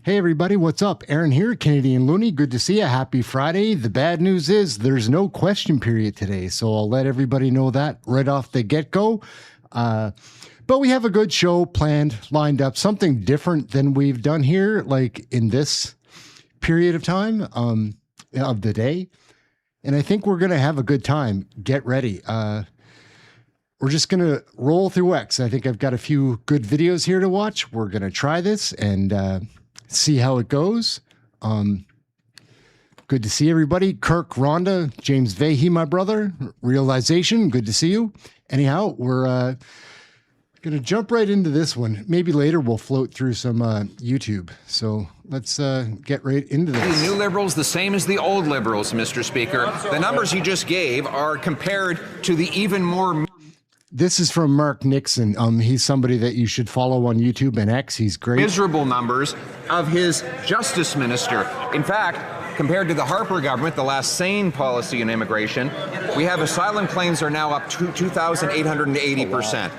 Hey everybody, what's up? Aaron here, Canadian Looney. Good to see you. Happy Friday. The bad news is there's no question period today, so I'll let everybody know that right off the get-go. But we have a good show planned, lined up, something different than we've done here, like in this period of time of the day. And I think we're going to have a good time. Get ready. We're just going to roll through X. I think I've got a few good videos here to watch. We're going to try this and see how it goes. Good to see everybody. Kirk, Rhonda, James Vahey, my brother. Realization, good to see you. Anyhow, we're going to jump right into this one. Maybe later we'll float through some YouTube. So let's get right into this. The new Liberals, the same as the old Liberals, Mr. Speaker. The numbers he just gave are compared to the even more... This is from Mark Nixon. He's somebody that you should follow on YouTube and X. He's great. Miserable numbers of his justice minister. In fact, compared to the Harper government, the last sane policy in immigration, we have asylum claims are now up to 2,880%.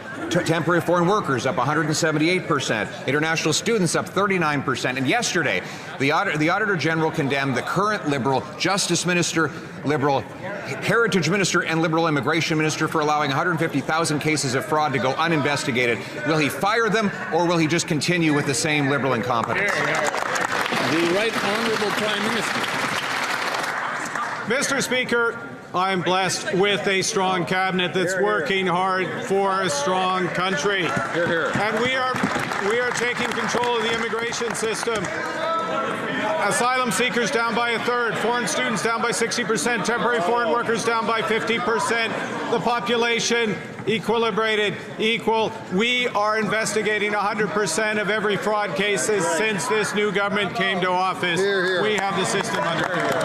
Temporary foreign workers up 178%. International students up 39%. And yesterday, the Auditor General condemned the current Liberal Justice Minister, Liberal Heritage Minister, and Liberal Immigration Minister for allowing 150,000 cases of fraud to go uninvestigated. Will he fire them, or will he just continue with the same Liberal incompetence? The Right Honourable Prime Minister. Mr. Speaker, I'm blessed with a strong cabinet that's working hard for a strong country. And we are taking control of the immigration system. Asylum seekers down by a third, foreign students down by 60%, temporary foreign workers down by 50%, the population equilibrated, equal. We are investigating 100% of every fraud cases since this new government came to office. We have the system under control.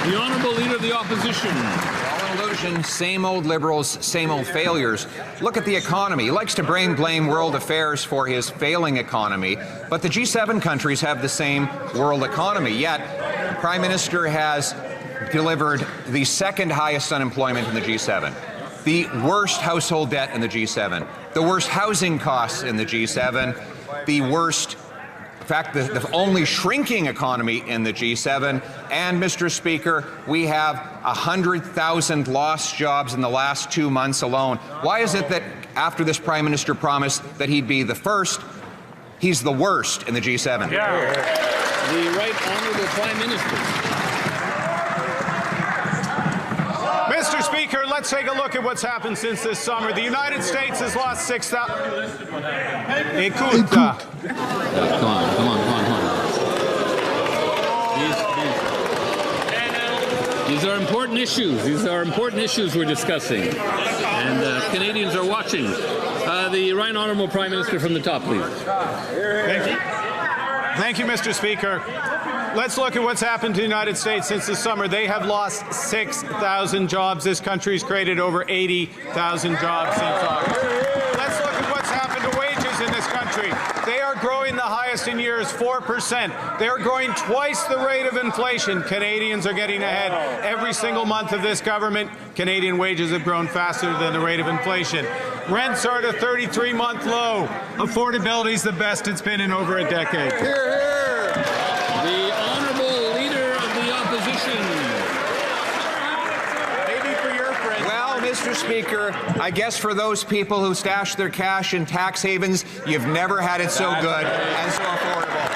The Honourable Leader of the Opposition. All illusion, same old Liberals, same old failures. Look at the economy. He likes to blame world affairs for his failing economy, but the G7 countries have the same world economy. Yet, the Prime Minister has delivered the second highest unemployment in the G7, the worst household debt in the G7, the worst housing costs in the G7, the worst... In fact, the only shrinking economy in the G7. And, Mr. Speaker, we have 100,000 lost jobs in the last 2 months alone. Why is it that after this Prime Minister promised that he'd be the first, he's the worst in the G7? Yeah. The Right Honourable Prime Minister. Mr. Speaker, let's take a look at what's happened since this summer. The United States has lost 6,000... Come on. These are important issues. These are important issues we're discussing. And Canadians are watching. The Right Honourable Prime Minister from the top, please. Thank you. Thank you, Mr. Speaker. Let's look at what's happened to the United States since the summer. They have lost 6,000 jobs. This country's created over 80,000 jobs since August. Let's look at what's happened to wages in this country. They are growing the highest in years, 4%. They are growing twice the rate of inflation. Canadians are getting ahead. Every single month of this government, Canadian wages have grown faster than the rate of inflation. Rents are at a 33-month low. Affordability is the best it's been in over a decade. The Honourable Leader of the Opposition. Maybe for your friend. Well, Mr. Speaker, I guess for those people who stash their cash in tax havens, you've never had it so good and so affordable.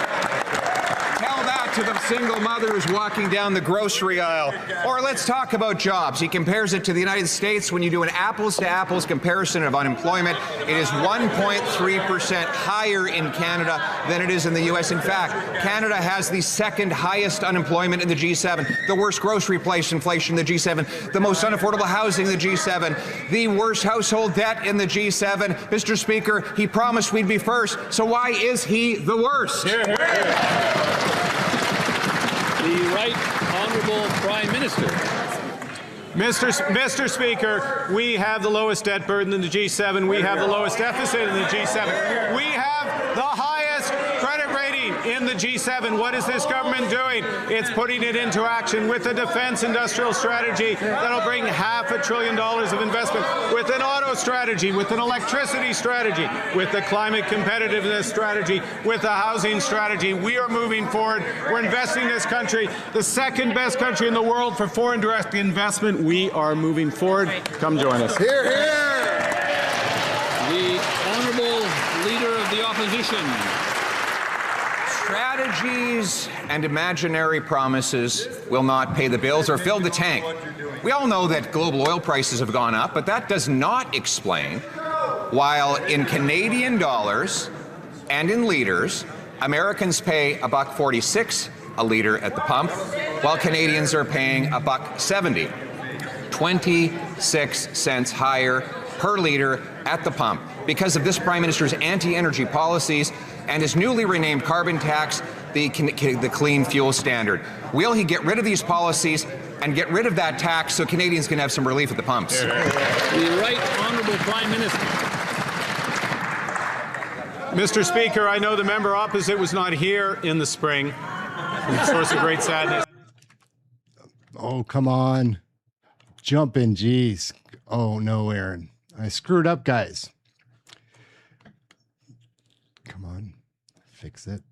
Tell that to the single mother who's walking down the grocery aisle. Or let's talk about jobs. He compares it to the United States. When you do an apples-to-apples comparison of unemployment, it is 1.3% higher in Canada than it is in the U.S. In fact, Canada has the second highest unemployment in the G7, the worst grocery price inflation in the G7, the most unaffordable housing in the G7, the worst household debt in the G7. Mr. Speaker, he promised we'd be first, so why is he the worst? The Right Honourable Prime Minister. Mr. Speaker, we have the lowest debt burden in the G7. We have the lowest deficit in the G7. We have the highest credit rating in the G7. What is this government doing? It's putting it into action with a defense industrial strategy that'll bring $500 billion of investment, with an auto strategy, with an electricity strategy, with the climate competitiveness strategy, with a housing strategy. We are moving forward. We're investing in this country, the second best country in the world for foreign direct investment. We are moving forward. Come join us. Hear, hear. The Honourable Leader of the Opposition. Strategies and imaginary promises will not pay the bills or fill the tank. We all know that global oil prices have gone up, but that does not explain while in Canadian dollars and in liters, Americans pay $1.46 a liter at the pump, while Canadians are paying $1.70, 26 cents higher per liter at the pump because of this Prime Minister's anti-energy policies and his newly renamed carbon tax, the Clean Fuel Standard. Will he get rid of these policies and get rid of that tax so Canadians can have some relief at the pumps? The Right Honourable Prime Minister. Mr. Speaker, I know the member opposite was not here in the spring. Source of great sadness. Oh, come on. Jump in, geez. Oh, no, Aaron. I screwed up, guys. Come on. Fix it.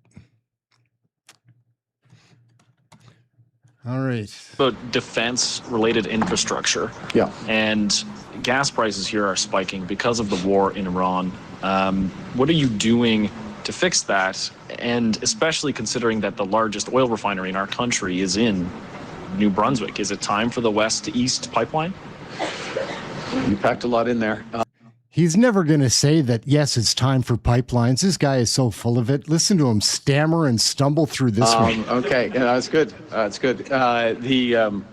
All right. About defense-related infrastructure. Yeah. And gas prices here are spiking because of the war in Iran. What are you doing to fix that? And especially considering that the largest oil refinery in our country is in New Brunswick. Is it time for the west to east pipeline? You packed a lot in there. He's never going to say that, yes, it's time for pipelines. This guy is so full of it. Listen to him stammer and stumble through this one. Okay, yeah, that's good. That's good. The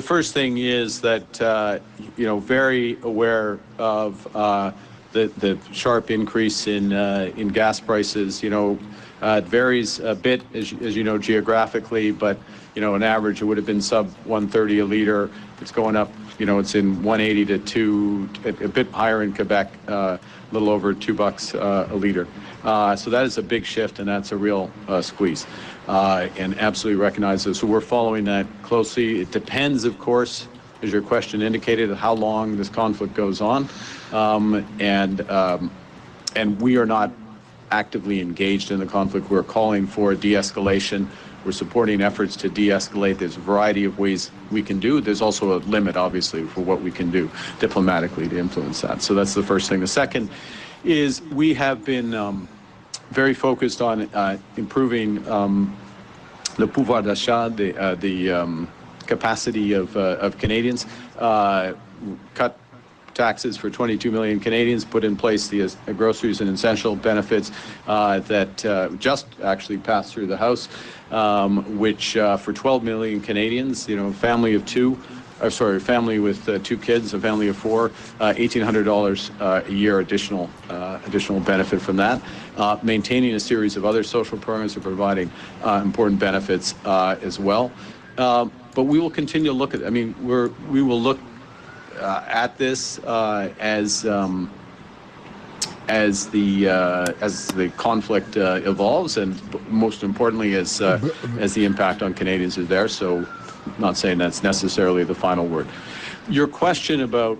first thing is that, very aware of the sharp increase in gas prices. It varies a bit, as you know, geographically, but, on average, it would have been sub 130 a liter. It's going up. It's in 180 to 2, a bit higher in Quebec, a little over $2 a liter. So that is a big shift, and that's a real squeeze, and absolutely recognize this. So we're following that closely. It depends, of course, as your question indicated, how long this conflict goes on, and we are not actively engaged in the conflict. We're calling for de-escalation. We're supporting efforts to de-escalate. There's a variety of ways we can do. There's also a limit, obviously, for what we can do diplomatically to influence that. So that's the first thing. The second is we have been very focused on improving the pouvoir d'achat, the capacity of Canadians, cut taxes for 22 million Canadians, put in place the groceries and essential benefits that just actually passed through the House, which for 12 million Canadians, family with two kids, a family of four, $1,800 a year additional benefit from that. Maintaining a series of other social programs and providing important benefits as well. But we will continue to look at. We will look at this as the conflict evolves, and most importantly, as the impact on Canadians is there. So, I'm not saying that's necessarily the final word. Your question about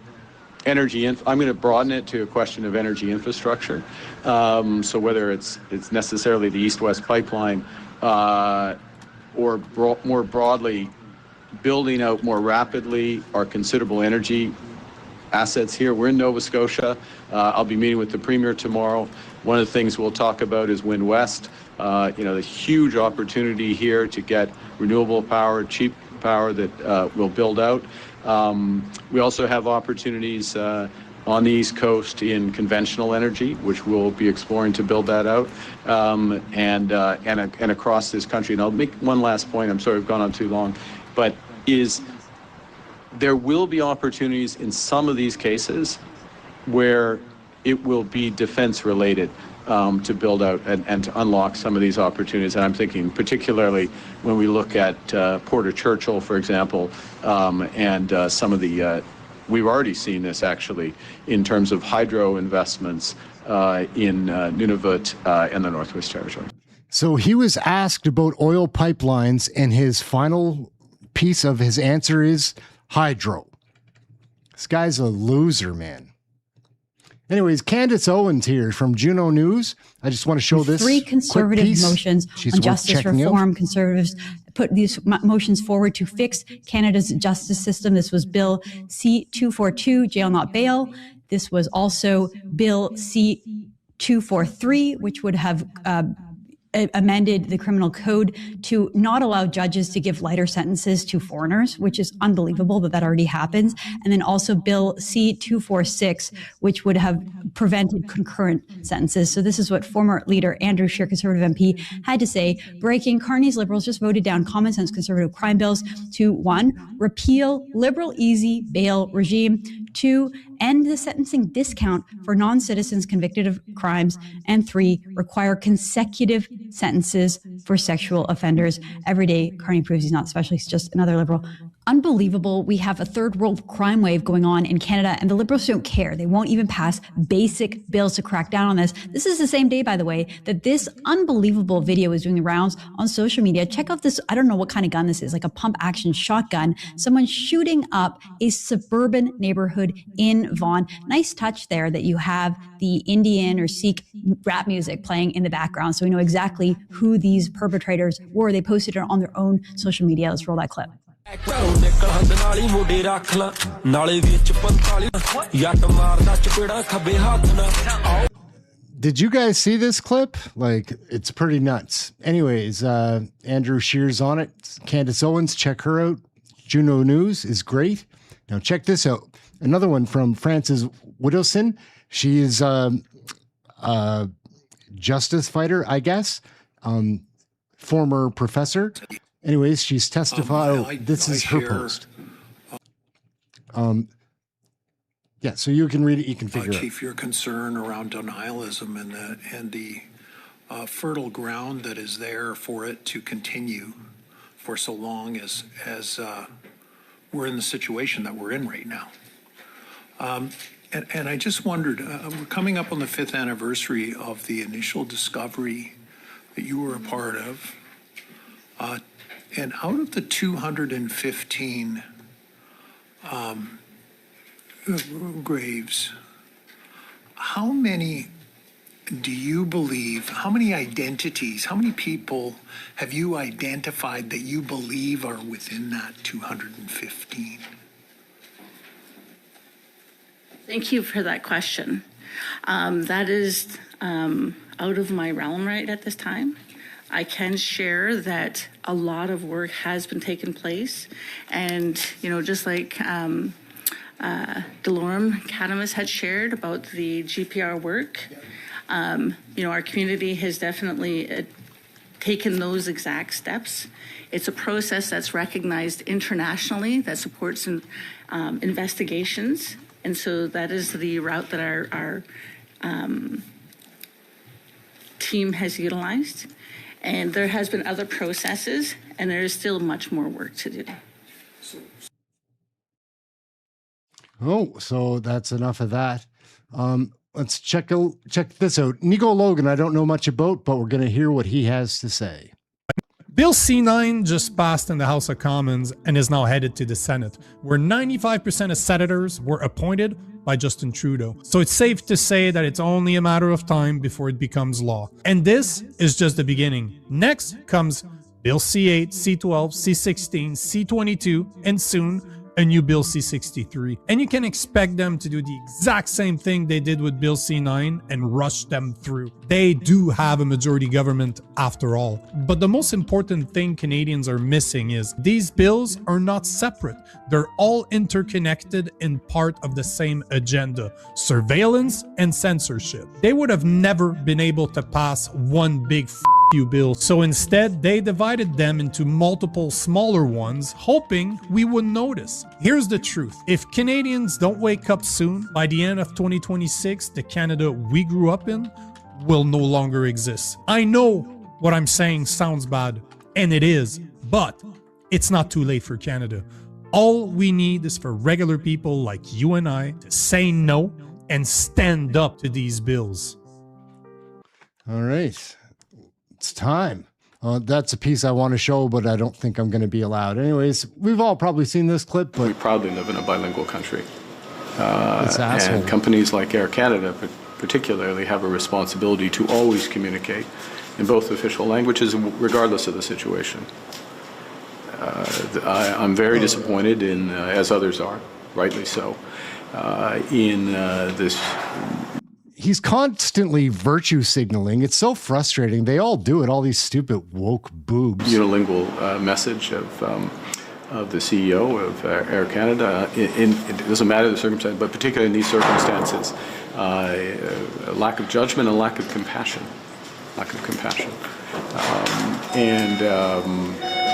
energy, I'm going to broaden it to a question of energy infrastructure. So whether it's necessarily the East-West pipeline, or more broadly, building out more rapidly our considerable energy assets here. We're in Nova Scotia. I'll be meeting with the Premier tomorrow. One of the things we'll talk about is Wind West. The huge opportunity here to get renewable power, cheap power that will build out. We also have opportunities on the East Coast in conventional energy, which we'll be exploring to build that out, and across this country. And I'll make one last point. I'm sorry I've gone on too long. But there will be opportunities in some of these cases where it will be defense related to build out and to unlock some of these opportunities. And I'm thinking particularly when we look at Port of Churchill, for example, and some of the, we've already seen this actually in terms of hydro investments in Nunavut and the Northwest Territories. So he was asked about oil pipelines, and his final piece of his answer is hydro. This guy's a loser, man. Anyways, Candace Owens here from Juno News. I just want to show this three conservative motions on justice reform. Conservatives put these motions forward to fix Canada's justice system. This was Bill C-242, Jail Not Bail. This was also Bill C-243, which would have amended the criminal code to not allow judges to give lighter sentences to foreigners, which is unbelievable that that already happens. And then also Bill C-246, which would have prevented concurrent sentences. So this is what former leader Andrew Scheer, Conservative MP, had to say. Breaking, Carney's Liberals just voted down common sense conservative crime bills to 1, repeal liberal easy bail regime, 2, end the sentencing discount for non-citizens convicted of crimes, and 3, require consecutive sentences for sexual offenders. Every day, Carney proves he's not special, he's just another Liberal. Unbelievable. We have a third world crime wave going on in Canada, and the Liberals don't care. They won't even pass basic bills to crack down on this. This is the same day, by the way, that this unbelievable video is doing the rounds on social media. Check out this, I don't know what kind of gun this is, like a pump action shotgun. Someone shooting up a suburban neighborhood in Vaughan. Nice touch there that you have the Indian or Sikh rap music playing in the background, so we know exactly who these perpetrators were. They posted it on their own social media. Let's roll that clip. Did you guys see this clip? Like, it's pretty nuts. Anyways, Andrew Scheer's on it. Candace Owens, check her out. Juno News is great. Now check this out. Another one from Frances Widdowson. She is a justice fighter, I guess. Former professor. Anyways, she's testified. This is her post. Yeah, so you can read it. You can figure it out. Chief, your concern around denialism and the fertile ground that is there for it to continue for so long as we're in the situation that we're in right now. And I just wondered, we're coming up on the 5th anniversary of the initial discovery that you were a part of. And out of the 215 graves, how many do you believe, how many identities, how many people have you identified that you believe are within that 215? Thank you for that question. That is out of my realm right at this time. I can share that a lot of work has been taking place, and just like Delorme Cadamus had shared about the GPR work, our community has definitely taken those exact steps. It's a process that's recognized internationally that supports investigations, and so that is the route that our team has utilized. And there has been other processes, and there is still much more work to do. Oh, so that's enough of that. Let's check this out. Nico Logan, I don't know much about, but we're going to hear what he has to say. Bill C-9 just passed in the House of Commons and is now headed to the Senate, where 95% of senators were appointed by Justin Trudeau. So it's safe to say that it's only a matter of time before it becomes law. And this is just the beginning. Next comes Bill C-8, C-12, C-16, C-22, and soon a new Bill C-63. And you can expect them to do the exact same thing they did with Bill C-9 and rush them through. They do have a majority government after all. But the most important thing Canadians are missing is these bills are not separate. They're all interconnected and part of the same agenda: surveillance and censorship. They would have never been able to pass one big you bill. So instead, they divided them into multiple smaller ones, hoping we wouldn't notice. Here's the truth. If Canadians don't wake up soon, by the end of 2026, the Canada we grew up in will no longer exist. I know what I'm saying sounds bad, and it is, but it's not too late for Canada. All we need is for regular people like you and I to say no and stand up to these bills. All right. It's time. That's a piece I want to show, but I don't think I'm going to be allowed. Anyways, we've all probably seen this clip, but We proudly live in a bilingual country. asshole. And companies like Air Canada particularly have a responsibility to always communicate in both official languages, regardless of the situation. I'm very disappointed in, as others are, rightly so, in this. He's constantly virtue signaling. It's so frustrating. They all do it, all these stupid woke boobs. Unilingual message of the CEO of Air Canada. It doesn't matter the circumstance, but particularly in these circumstances, a lack of judgment and lack of compassion.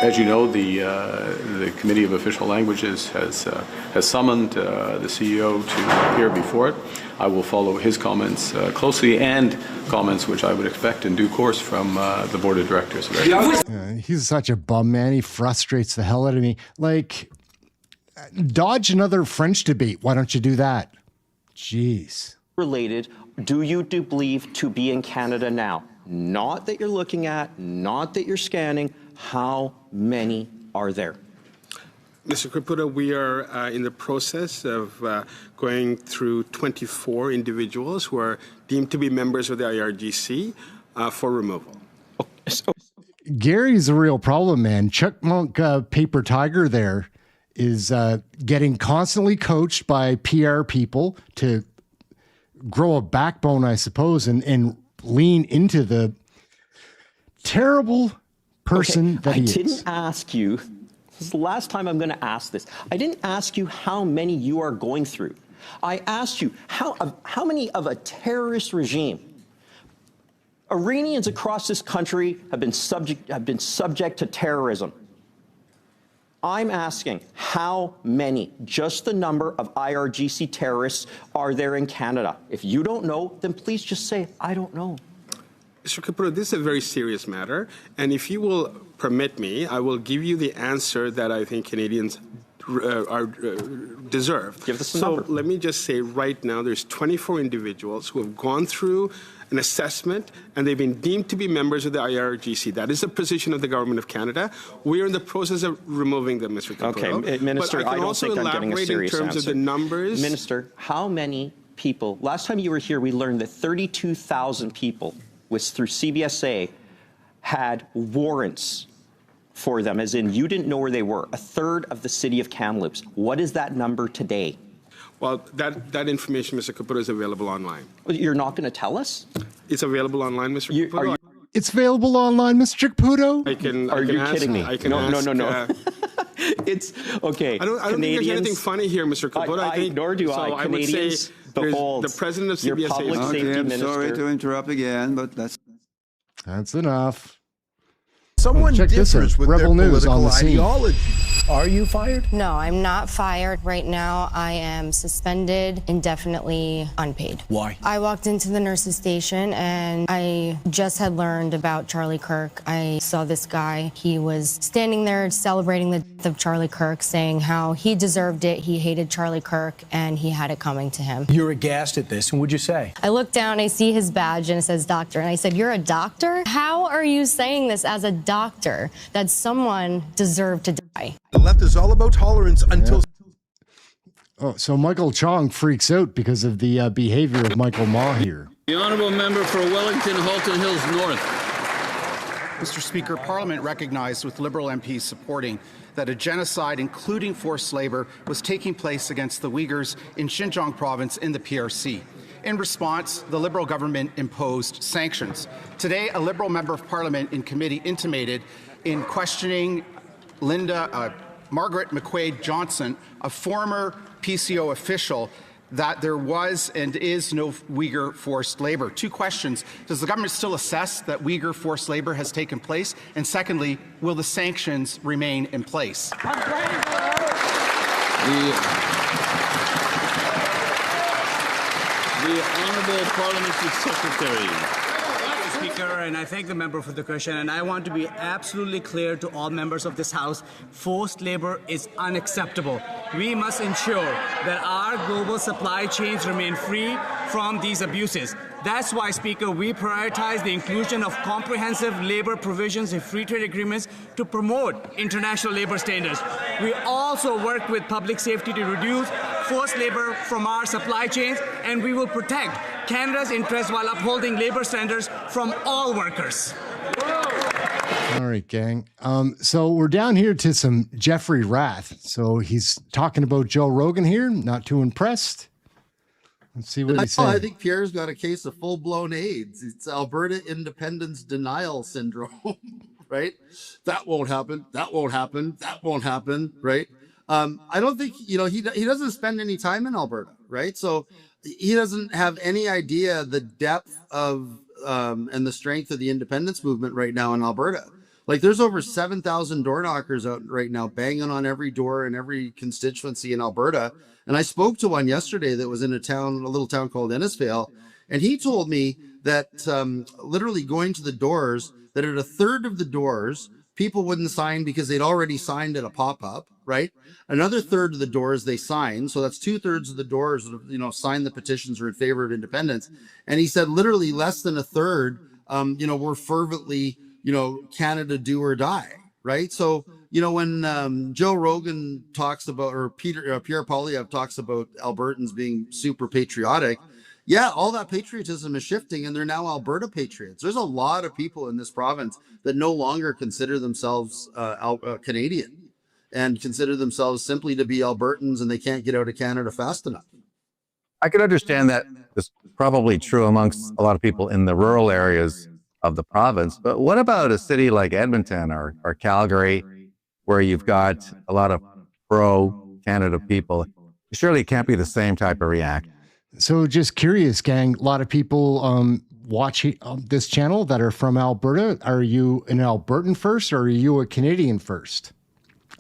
As you know, the Committee of Official Languages has summoned the CEO to appear before it. I will follow his comments closely and comments which I would expect in due course from the Board of Directors. He's such a bum, man. He frustrates the hell out of me. Like, dodge another French debate. Why don't you do that? Jeez. Related, do you believe to be in Canada now? Not that you're looking at, not that you're scanning. How many are there? Mr. Caputo, we are in the process of going through 24 individuals who are deemed to be members of the IRGC for removal. Gary's a real problem, man. Chipmunk Paper Tiger there is getting constantly coached by PR people to grow a backbone, I suppose, and lean into the terrible person that he is. I didn't ask you, this is the last time I'm going to ask this. I didn't ask you how many you are going through. I asked you how many of a terrorist regime. Iranians across this country have been subject to terrorism. I'm asking how many, just the number of IRGC terrorists are there in Canada? If you don't know, then please just say, I don't know. Mr. Caputo, this is a very serious matter, and if you will permit me, I will give you the answer that I think Canadians deserve. Give us a number. So let me just say right now, there's 24 individuals who have gone through an assessment, and they've been deemed to be members of the IRGC. That is the position of the Government of Canada. We are in the process of removing them, Mr. Caputo. Okay, Minister, I don't think I'm getting a serious in terms answer. of the numbers. Minister, how many people, last time you were here, we learned that 32,000 people through CBSA had warrants for them, as in you didn't know where they were, a third of the city of Kamloops. What is that number today? Well, that information, Mr. Caputo, is available online. Well, you're not going to tell us? It's available online, Mr. Caputo. It's available online, Mr. Caputo? Are you kidding me? No. It's okay. I don't think there's anything funny here, Mr. Caputo. Nor do I. I would say behold, the president of your CBSA. public safety I'm minister. sorry to interrupt again, but that's enough. Someone check this out. differs with Rebel their News on political the scene. ideology. Are you fired? No, I'm not fired. Right now, I am suspended, indefinitely unpaid. Why? I walked into the nurse's station and I just had learned about Charlie Kirk. I saw this guy. He was standing there celebrating the death of Charlie Kirk, saying how he deserved it, he hated Charlie Kirk, and he had it coming to him. You're aghast at this, and what'd you say? I looked down, I see his badge, and it says doctor. And I said, you're a doctor? How are you saying this as a doctor, that someone deserved to die? The left is all about tolerance until... Oh, so Michael Chong freaks out because of the behavior of Michael Maher. The honourable member for Wellington, Halton Hills North. Mr. Speaker, Parliament recognized with Liberal MPs supporting that a genocide, including forced labour, was taking place against the Uyghurs in Xinjiang province in the PRC. In response, the Liberal government imposed sanctions. Today, a Liberal member of Parliament in committee intimated in questioning Margaret McQuaid Johnson, a former PCO official, that there was and is no Uyghur forced labor. Two questions. Does the government still assess that Uyghur forced labor has taken place? And secondly, will the sanctions remain in place? The Honourable Parliamentary Secretary. Speaker, and I thank the member for the question, and I want to be absolutely clear to all members of this House, forced labor is unacceptable. We must ensure that our global supply chains remain free from these abuses. That's why, Speaker, we prioritize the inclusion of comprehensive labor provisions in free trade agreements to promote international labor standards. We also work with public safety to reduce forced labor from our supply chains, and we will protect Canada's interests while upholding labor standards from all workers. All right, gang. So we're down here to some Jeffrey Rath. So he's talking about Joe Rogan here. Not too impressed. Let's see what he's saying. I think Pierre's got a case of full-blown AIDS. It's Alberta independence denial syndrome, right? That won't happen. That won't happen. That won't happen, right? I don't think, he doesn't spend any time in Alberta, right? So he doesn't have any idea the depth of and the strength of the independence movement right now in Alberta. Like, there's over 7,000 door knockers out right now, banging on every door in every constituency in Alberta. And I spoke to one yesterday that was in a little town called Innisfail, and he told me that literally going to the doors, that at a third of the doors, people wouldn't sign because they'd already signed at a pop-up, right? Another third of the doors they signed, so that's 2/3 of the doors that signed the petitions are in favor of independence. And he said literally less than a third, were fervently, Canada do or die, right? So, when Joe Rogan talks about, or Pierre Poilievre talks about Albertans being super patriotic, yeah, all that patriotism is shifting, and they're now Alberta patriots. There's a lot of people in this province that no longer consider themselves Canadian and consider themselves simply to be Albertans, and they can't get out of Canada fast enough. I can understand that it's probably true amongst a lot of people in the rural areas of the province, but what about a city like Edmonton or Calgary, where you've got a lot of pro-Canada people? Surely it can't be the same type of reaction. So just curious, gang, a lot of people watching this channel that are from Alberta. Are you an Albertan first, or are you a Canadian first?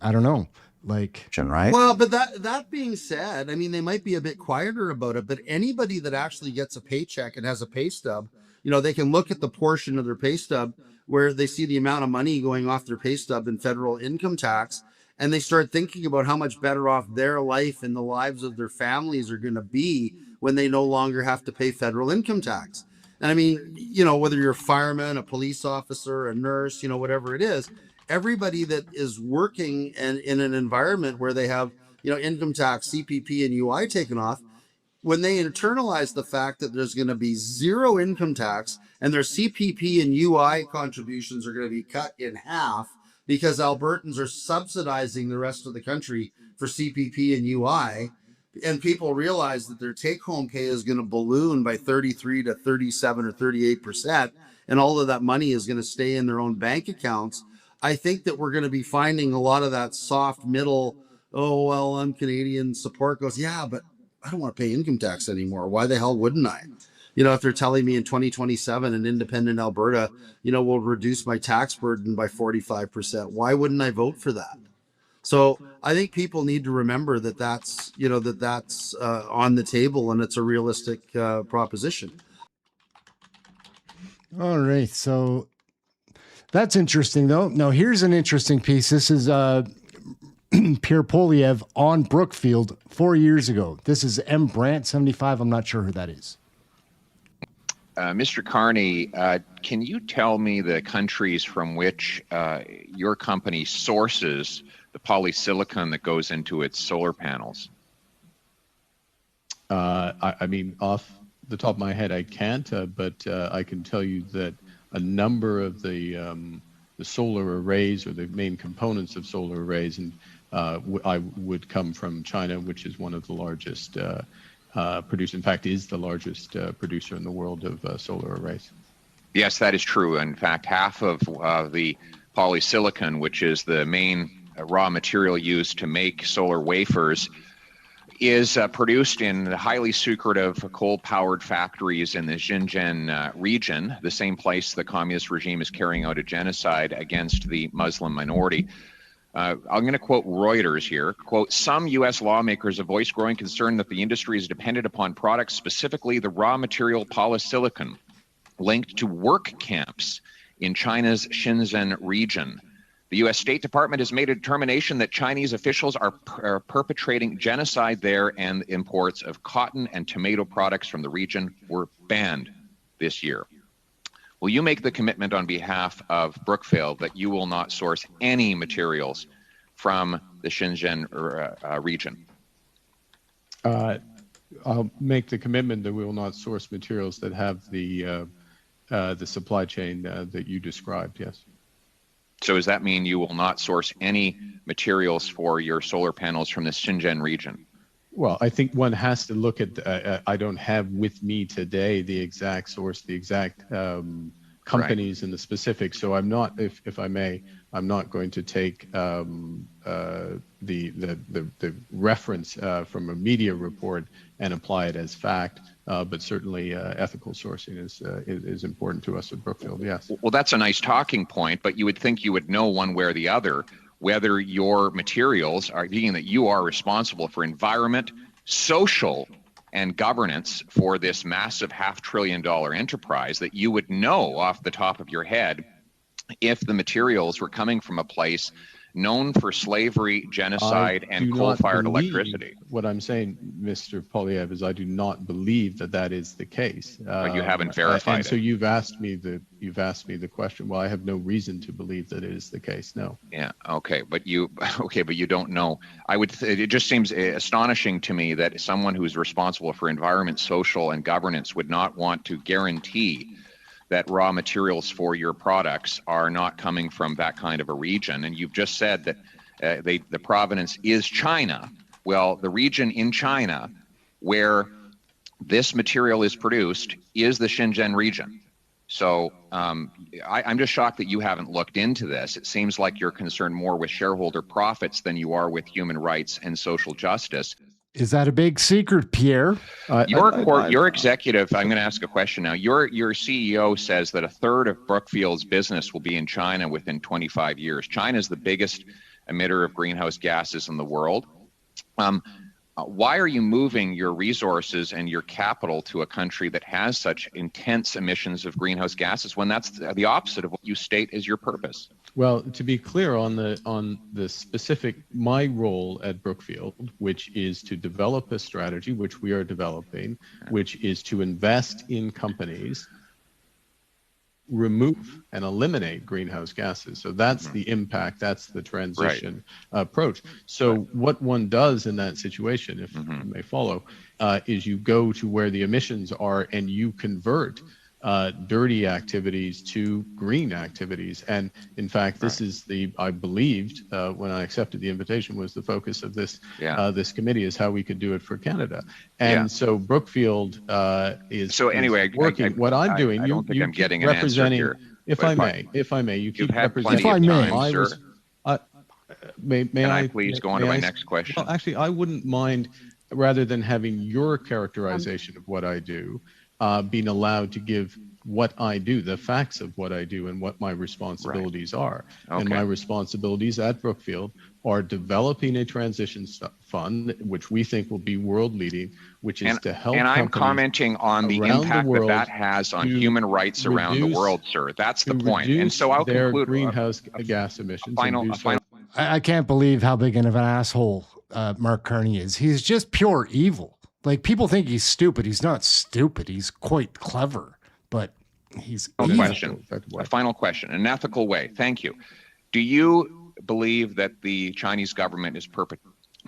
I don't know. Right? Well, but that being said, I mean, they might be a bit quieter about it, but anybody that actually gets a paycheck and has a pay stub, they can look at the portion of their pay stub where they see the amount of money going off their pay stub in federal income tax, and they start thinking about how much better off their life and the lives of their families are going to be when they no longer have to pay federal income tax. And I mean, whether you're a fireman, a police officer, a nurse, whatever it is, everybody that is working and in an environment where they have, income tax, CPP, and UI taken off, when they internalize the fact that there's going to be zero income tax and their CPP and UI contributions are going to be cut in half because Albertans are subsidizing the rest of the country for CPP and UI, and people realize that their take-home pay is going to balloon by 33 to 37 or 38%, and all of that money is going to stay in their own bank accounts, I think that we're going to be finding a lot of that soft middle, oh, well, I'm Canadian support goes, yeah, but I don't want to pay income tax anymore. Why the hell wouldn't I? If they're telling me in 2027 an independent Alberta, will reduce my tax burden by 45%, why wouldn't I vote for that? So I think people need to remember that that's on the table, and it's a realistic proposition. All right. So that's interesting, though. Now, here's an interesting piece. This is Pierre Poilievre on Brookfield 4 years ago. This is M. Brandt, 75. I'm not sure who that is. Mr. Carney, can you tell me the countries from which your company sources the polysilicon that goes into its solar panels? I mean, off the top of my head, I can't, but I can tell you that a number of the solar arrays, or the main components of solar arrays, and I would come from China, which is one of the largest producer. In fact, is the largest producer in the world of solar arrays. Yes, that is true. In fact, half of the polysilicon, which is the main raw material used to make solar wafers, is produced in highly secretive coal-powered factories in the Xinjiang region, the same place the communist regime is carrying out a genocide against the Muslim minority. I'm going to quote Reuters here. Quote, some U.S. lawmakers have voiced growing concern that the industry is dependent upon products, specifically the raw material polysilicon, linked to work camps in China's Xinjiang region. The U.S. State Department has made a determination that Chinese officials are perpetrating genocide there, and imports of cotton and tomato products from the region were banned this year. Will you make the commitment on behalf of Brookfield that you will not source any materials from the Xinjiang region? I'll make the commitment that we will not source materials that have the supply chain that you described, yes. So does that mean you will not source any materials for your solar panels from the Xinjiang region? Well, I think one has to look at, I don't have with me today the exact source, the exact companies and the specifics. So I'm not, if I may, I'm not going to take the reference from a media report and apply it as fact. But certainly ethical sourcing is important to us at Brookfield, yes. Well, that's a nice talking point, but you would think you would know one way or the other whether your materials are, being that you are responsible for environment, social, and governance for this massive $500 billion enterprise, that you would know off the top of your head if the materials were coming from a place known for slavery, genocide, and coal-fired electricity. What I'm saying, Mr. Poilievre, is I do not believe that that is the case. But you haven't verified and so you've asked me the question. Well, I have no reason to believe that it is the case. No. Yeah. Okay. But you don't know. It just seems astonishing to me that someone who's responsible for environment, social, and governance would not want to guarantee that raw materials for your products are not coming from that kind of a region. And you've just said that the provenance is China. Well, the region in China where this material is produced is the Xinjiang region. So I'm just shocked that you haven't looked into this. It seems like you're concerned more with shareholder profits than you are with human rights and social justice. Is that a big secret, Pierre? Your executive, I'm going to ask a question now. Your CEO says that a third of Brookfield's business will be in China within 25 years. China is the biggest emitter of greenhouse gases in the world. Why are you moving your resources and your capital to a country that has such intense emissions of greenhouse gases when that's the opposite of what you state is your purpose? Well, to be clear on the specific, my role at Brookfield, which is to develop a strategy, which we are developing, which is to invest in companies, remove and eliminate greenhouse gases. So that's the impact, that's the transition approach. So what one does in that situation, if you may follow, is you go to where the emissions are and you convert dirty activities to green activities. And in fact, this is I believed when I accepted the invitation was the focus of this this committee, is how we could do it for Canada. And so Brookfield is so anyway working. What I'm doing, I don't think I'm getting an answer here. If I may, you keep representing. If I may, sir. May I please go on to my next question? Well, actually, I wouldn't mind, rather than having your characterization of what I do, being allowed to give what I do, the facts of what I do and what my responsibilities are. Okay. And my responsibilities at Brookfield are developing a transition fund, which we think will be world leading, which is to help. And I'm commenting on the impact that has on human rights around the world, sir. That's the point. And so I'll conclude. Greenhouse gas emissions. I can't believe how big of an asshole Mark Carney is. He's just pure evil. Like, people think he's stupid. He's not stupid. He's quite clever, but he's a final question, an ethical way. Thank you. Do you believe that the Chinese government is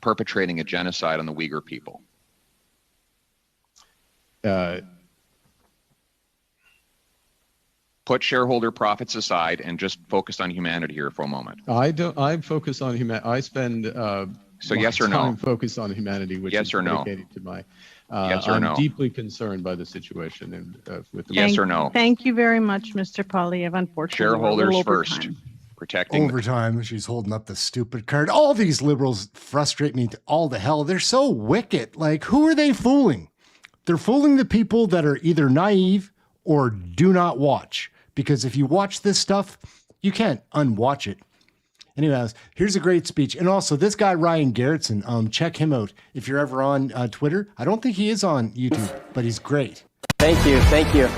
perpetrating a genocide on the Uyghur people? Put shareholder profits aside and just focus on humanity here for a moment. I focus on humanity. I spend so yes or no? Time focused on humanity, which yes is or no? dedicated to my. Yes or no? I'm deeply concerned by the situation and with the. Yes or no? Thank you very much, Mr. Poilievre. Unfortunately, shareholders first. Protecting overtime. She's holding up the stupid card. All these liberals frustrate me to all the hell. They're so wicked. Like, who are they fooling? They're fooling the people that are either naive or do not watch. Because if you watch this stuff, you can't unwatch it. Anyways, here's a great speech. And also, this guy, Ryan Gerritsen, check him out if you're ever on Twitter. I don't think he is on YouTube, but he's great. Thank you. Thank you.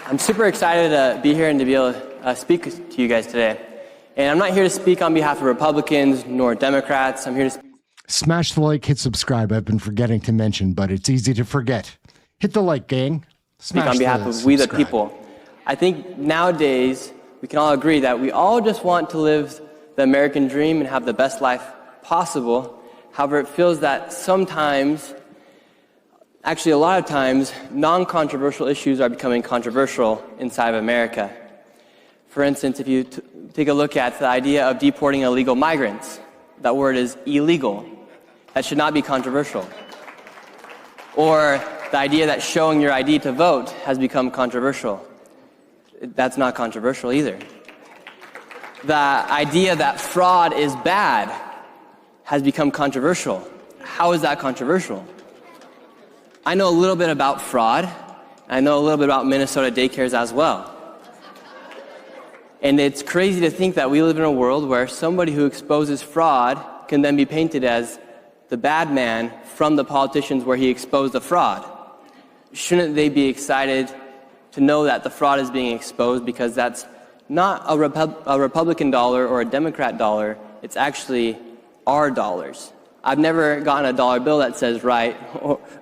I'm super excited to be here and to be able to speak to you guys today. And I'm not here to speak on behalf of Republicans nor Democrats. I'm here to Smash the like, hit subscribe. I've been forgetting to mention, but it's easy to forget. Hit the like, gang. speak on behalf of we the people. I think nowadays we can all agree that we all just want to live the American dream and have the best life possible. However, it feels that sometimes, actually a lot of times, non-controversial issues are becoming controversial inside of America. For instance, if you take a look at the idea of deporting illegal migrants, that word is illegal. That should not be controversial. Or the idea that showing your ID to vote has become controversial. That's not controversial either. The idea that fraud is bad has become controversial. How is that controversial? I know a little bit about fraud. I know a little bit about Minnesota daycares as well. And it's crazy to think that we live in a world where somebody who exposes fraud can then be painted as the bad man from the politicians where he exposed the fraud. Shouldn't they be excited to know that the fraud is being exposed, because that's not a Republican dollar or a Democrat dollar, it's actually our dollars. I've never gotten a dollar bill that says right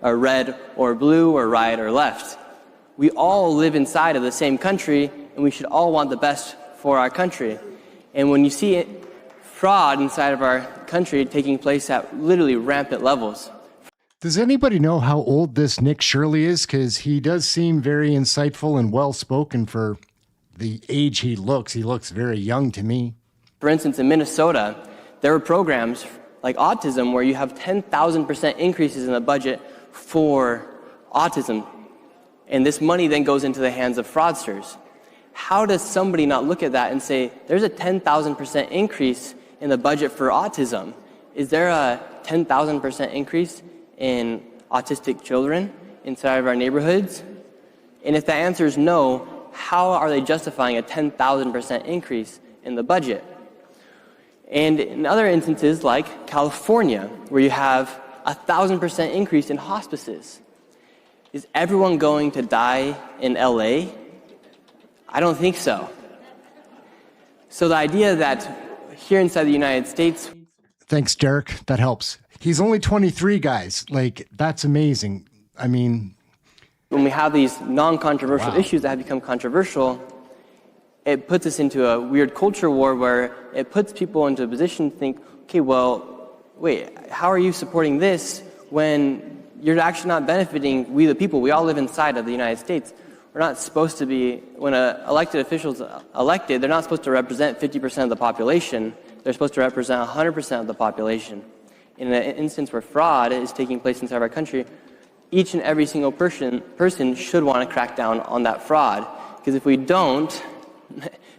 or red or blue or right or left. We all live inside of the same country, and we should all want the best for our country. And when you see fraud inside of our country taking place at literally rampant levels. Does anybody know how old this Nick Shirley is? Because he does seem very insightful and well-spoken for the age he looks. He looks very young to me. For instance, in Minnesota, there are programs like autism where you have 10,000% increases in the budget for autism. And this money then goes into the hands of fraudsters. How does somebody not look at that and say, there's a 10,000% increase in the budget for autism? Is there a 10,000% increase in autistic children inside of our neighborhoods? And if the answer is no, how are they justifying a 10,000% increase in the budget? And in other instances like California, where you have 1,000% increase in hospices, is everyone going to die in LA? I don't think so. So the idea that here inside the United States... Thanks, Derek. That helps. He's only 23, guys. Like, that's amazing. I mean... When we have these non-controversial issues that have become controversial, it puts us into a weird culture war where it puts people into a position to think, okay, well, wait, how are you supporting this when you're actually not benefiting we the people? We all live inside of the United States. We're not supposed to be, when elected officials are elected, they're not supposed to represent 50% of the population. They're supposed to represent 100% of the population. In an instance where fraud is taking place inside our country, each and every single person should want to crack down on that fraud. Because if we don't,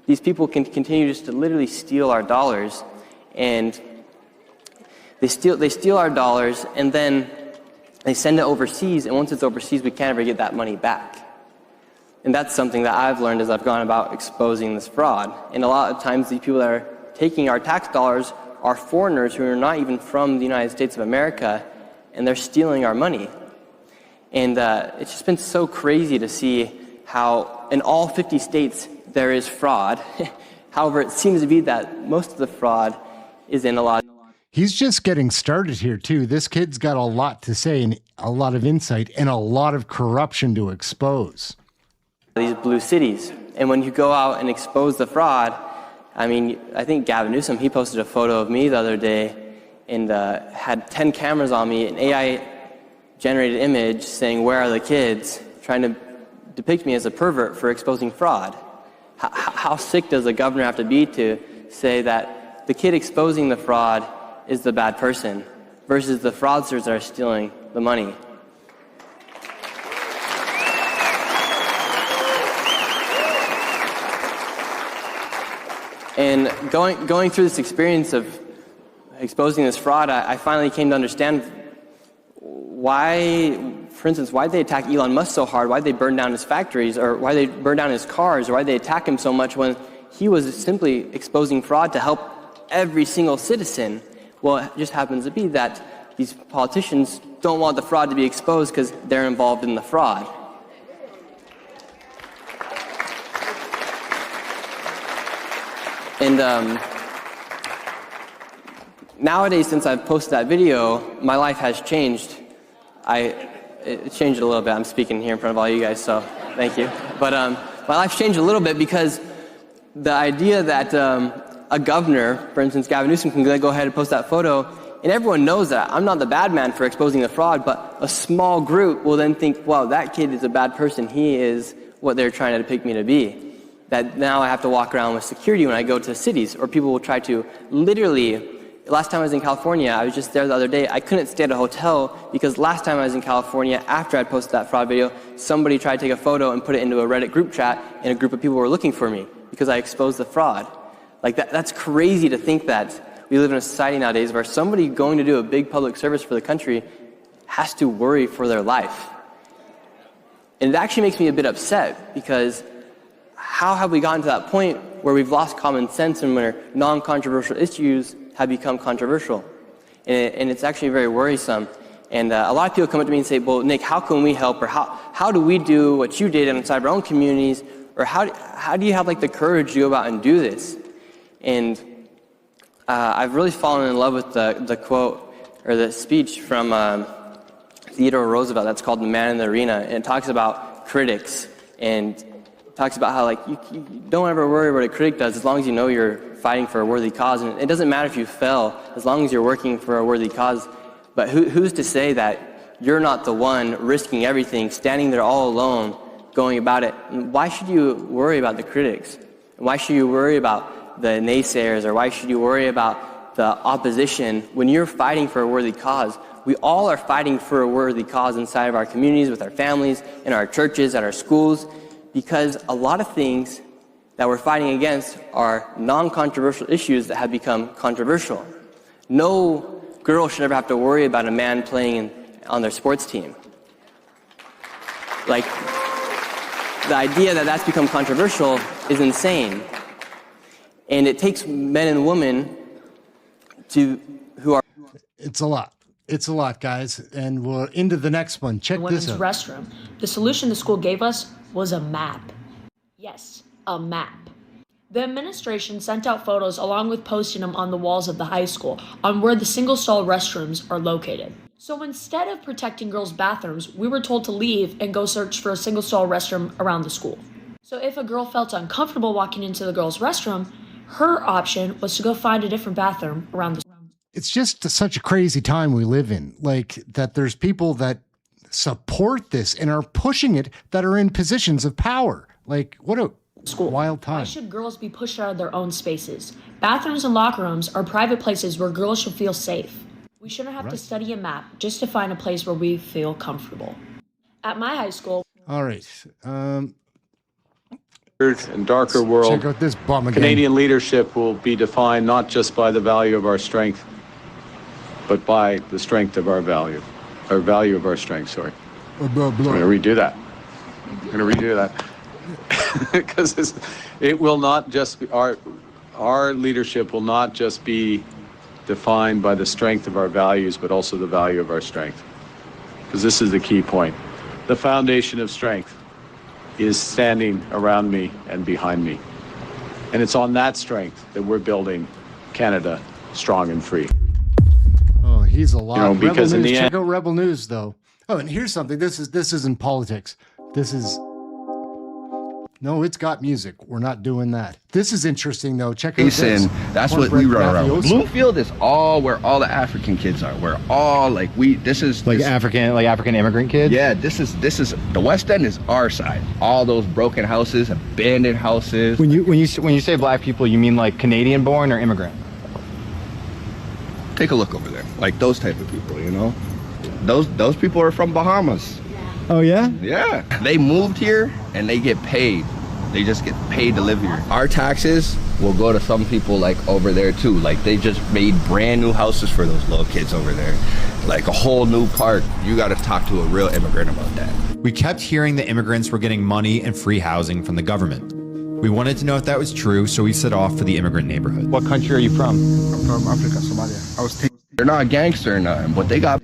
these people can continue just to literally steal our dollars. And they steal our dollars, and then they send it overseas, and once it's overseas, we can't ever get that money back. And that's something that I've learned as I've gone about exposing this fraud. And a lot of times these people that are taking our tax dollars are foreigners who are not even from the United States of America, and they're stealing our money. And it's just been so crazy to see how in all 50 states there is fraud. However, it seems to be that most of the fraud is in a lot. He's just getting started here, too. This kid's got a lot to say and a lot of insight and a lot of corruption to expose. These blue cities. And when you go out and expose the fraud, I mean, I think Gavin Newsom, he posted a photo of me the other day and had 10 cameras on me, an AI-generated image saying, "Where are the kids?" trying to depict me as a pervert for exposing fraud. How sick does the governor have to be to say that the kid exposing the fraud is the bad person versus the fraudsters that are stealing the money? And going through this experience of exposing this fraud, I finally came to understand why, for instance, why they attack Elon Musk so hard, why they burn down his factories, or why they burn down his cars, or why they attack him so much when he was simply exposing fraud to help every single citizen. Well, it just happens to be that these politicians don't want the fraud to be exposed because they're involved in the fraud. And nowadays, since I've posted that video, my life has changed. It changed a little bit. I'm speaking here in front of all you guys, so thank you. But my life's changed a little bit because the idea that a governor, for instance, Gavin Newsom, can go ahead and post that photo, and everyone knows that I'm not the bad man for exposing the fraud, but a small group will then think, wow, that kid is a bad person. He is what they're trying to depict me to be. That now I have to walk around with security when I go to cities, or people will try to literally. Last time I was in California, I was just there the other day. I couldn't stay at a hotel because last time I was in California, after I posted that fraud video, somebody tried to take a photo and put it into a Reddit group chat, and a group of people were looking for me because I exposed the fraud. Like that's crazy to think that we live in a society nowadays where somebody going to do a big public service for the country has to worry for their life. And it actually makes me a bit upset because how have we gotten to that point where we've lost common sense and where non-controversial issues have become controversial? And it's actually very worrisome. And a lot of people come up to me and say, well, Nick, how can we help? Or how do we do what you did inside our own communities? Or how do you have like the courage to go out and do this? And I've really fallen in love with the quote or the speech from Theodore Roosevelt that's called The Man in the Arena. And it talks about critics and talks about how like you don't ever worry what a critic does as long as you know you're fighting for a worthy cause. And it doesn't matter if you fail as long as you're working for a worthy cause. But who's to say that you're not the one risking everything, standing there all alone, going about it? And why should you worry about the critics? And why should you worry about the naysayers? Or why should you worry about the opposition when you're fighting for a worthy cause? We all are fighting for a worthy cause inside of our communities, with our families, in our churches, at our schools, because a lot of things that we're fighting against are non-controversial issues that have become controversial. No girl should ever have to worry about a man playing on their sports team. Like, the idea that that's become controversial is insane. And it takes men and women who are... It's a lot. It's a lot, guys. And we're into the next one. Check this out. Women's restroom. The solution the school gave us was a map. Yes, a map. The administration sent out photos along with posting them on the walls of the high school on where the single-stall restrooms are located. So instead of protecting girls' bathrooms, we were told to leave and go search for a single-stall restroom around the school. So if a girl felt uncomfortable walking into the girls' restroom, her option was to go find a different bathroom around the school. It's just such a crazy time we live in, like that there's people that support this and are pushing it that are in positions of power. Like, what a wild time. Why should girls be pushed out of their own spaces? Bathrooms and locker rooms are private places where girls should feel safe. We shouldn't have to study a map just to find a place where we feel comfortable. At my high school... All right. And darker world, check out this bum again. Canadian leadership will be defined not just by the value of our strength, but by the strength of our value, or value of our strength, sorry. I'm going to redo that. Because it will not just be, our leadership will not just be defined by the strength of our values, but also the value of our strength. Because this is the key point. The foundation of strength is standing around me and behind me. And it's on that strength that we're building Canada strong and free. Oh, he's a lot. You know, because Rebel in News. the Check end, out Rebel News, though. Oh, and here's something. This isn't politics. This is... No, it's got music. We're not doing that. This is interesting, though. Check out this. That's what we run around with. Bloomfield is all where all the African kids are. We're all like African immigrant kids. Yeah, this is the West End is our side. All those broken houses, abandoned houses. When you say black people, you mean like Canadian born or immigrant? Take a look over there. Like those type of people, you know. Those people are from Bahamas. Oh yeah? Yeah. They moved here and they get paid. They just get paid to live here. Our taxes will go to some people like over there too. Like they just made brand new houses for those little kids over there. Like a whole new park. You got to talk to a real immigrant about that. We kept hearing that immigrants were getting money and free housing from the government. We wanted to know if that was true, so we set off for the immigrant neighborhood. What country are you from? I'm from Africa, Somalia. They're not a gangster or nothing, but they got...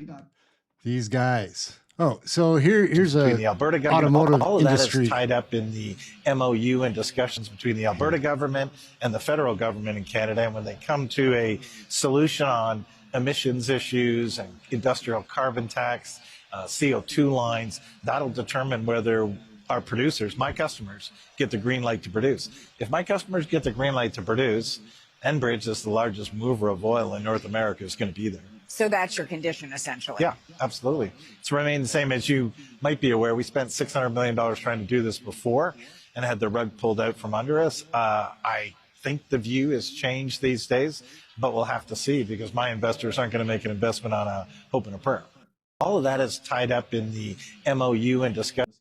These guys. Oh, so here's between the Alberta government. automotive All of industry. that is tied up in the MOU and discussions between the Alberta government and the federal government in Canada. And when they come to a solution on emissions issues and industrial carbon tax, CO2 lines, that'll determine whether our producers, my customers, get the green light to produce. If my customers get the green light to produce, Enbridge is the largest mover of oil in North America, is going to be there. So that's your condition, essentially. Yeah, absolutely. It's remained the same. As you might be aware, we spent $600 million trying to do this before and had the rug pulled out from under us. I think the view has changed these days, but we'll have to see, because my investors aren't going to make an investment on a hope and a prayer. All of that is tied up in the MOU and discussion.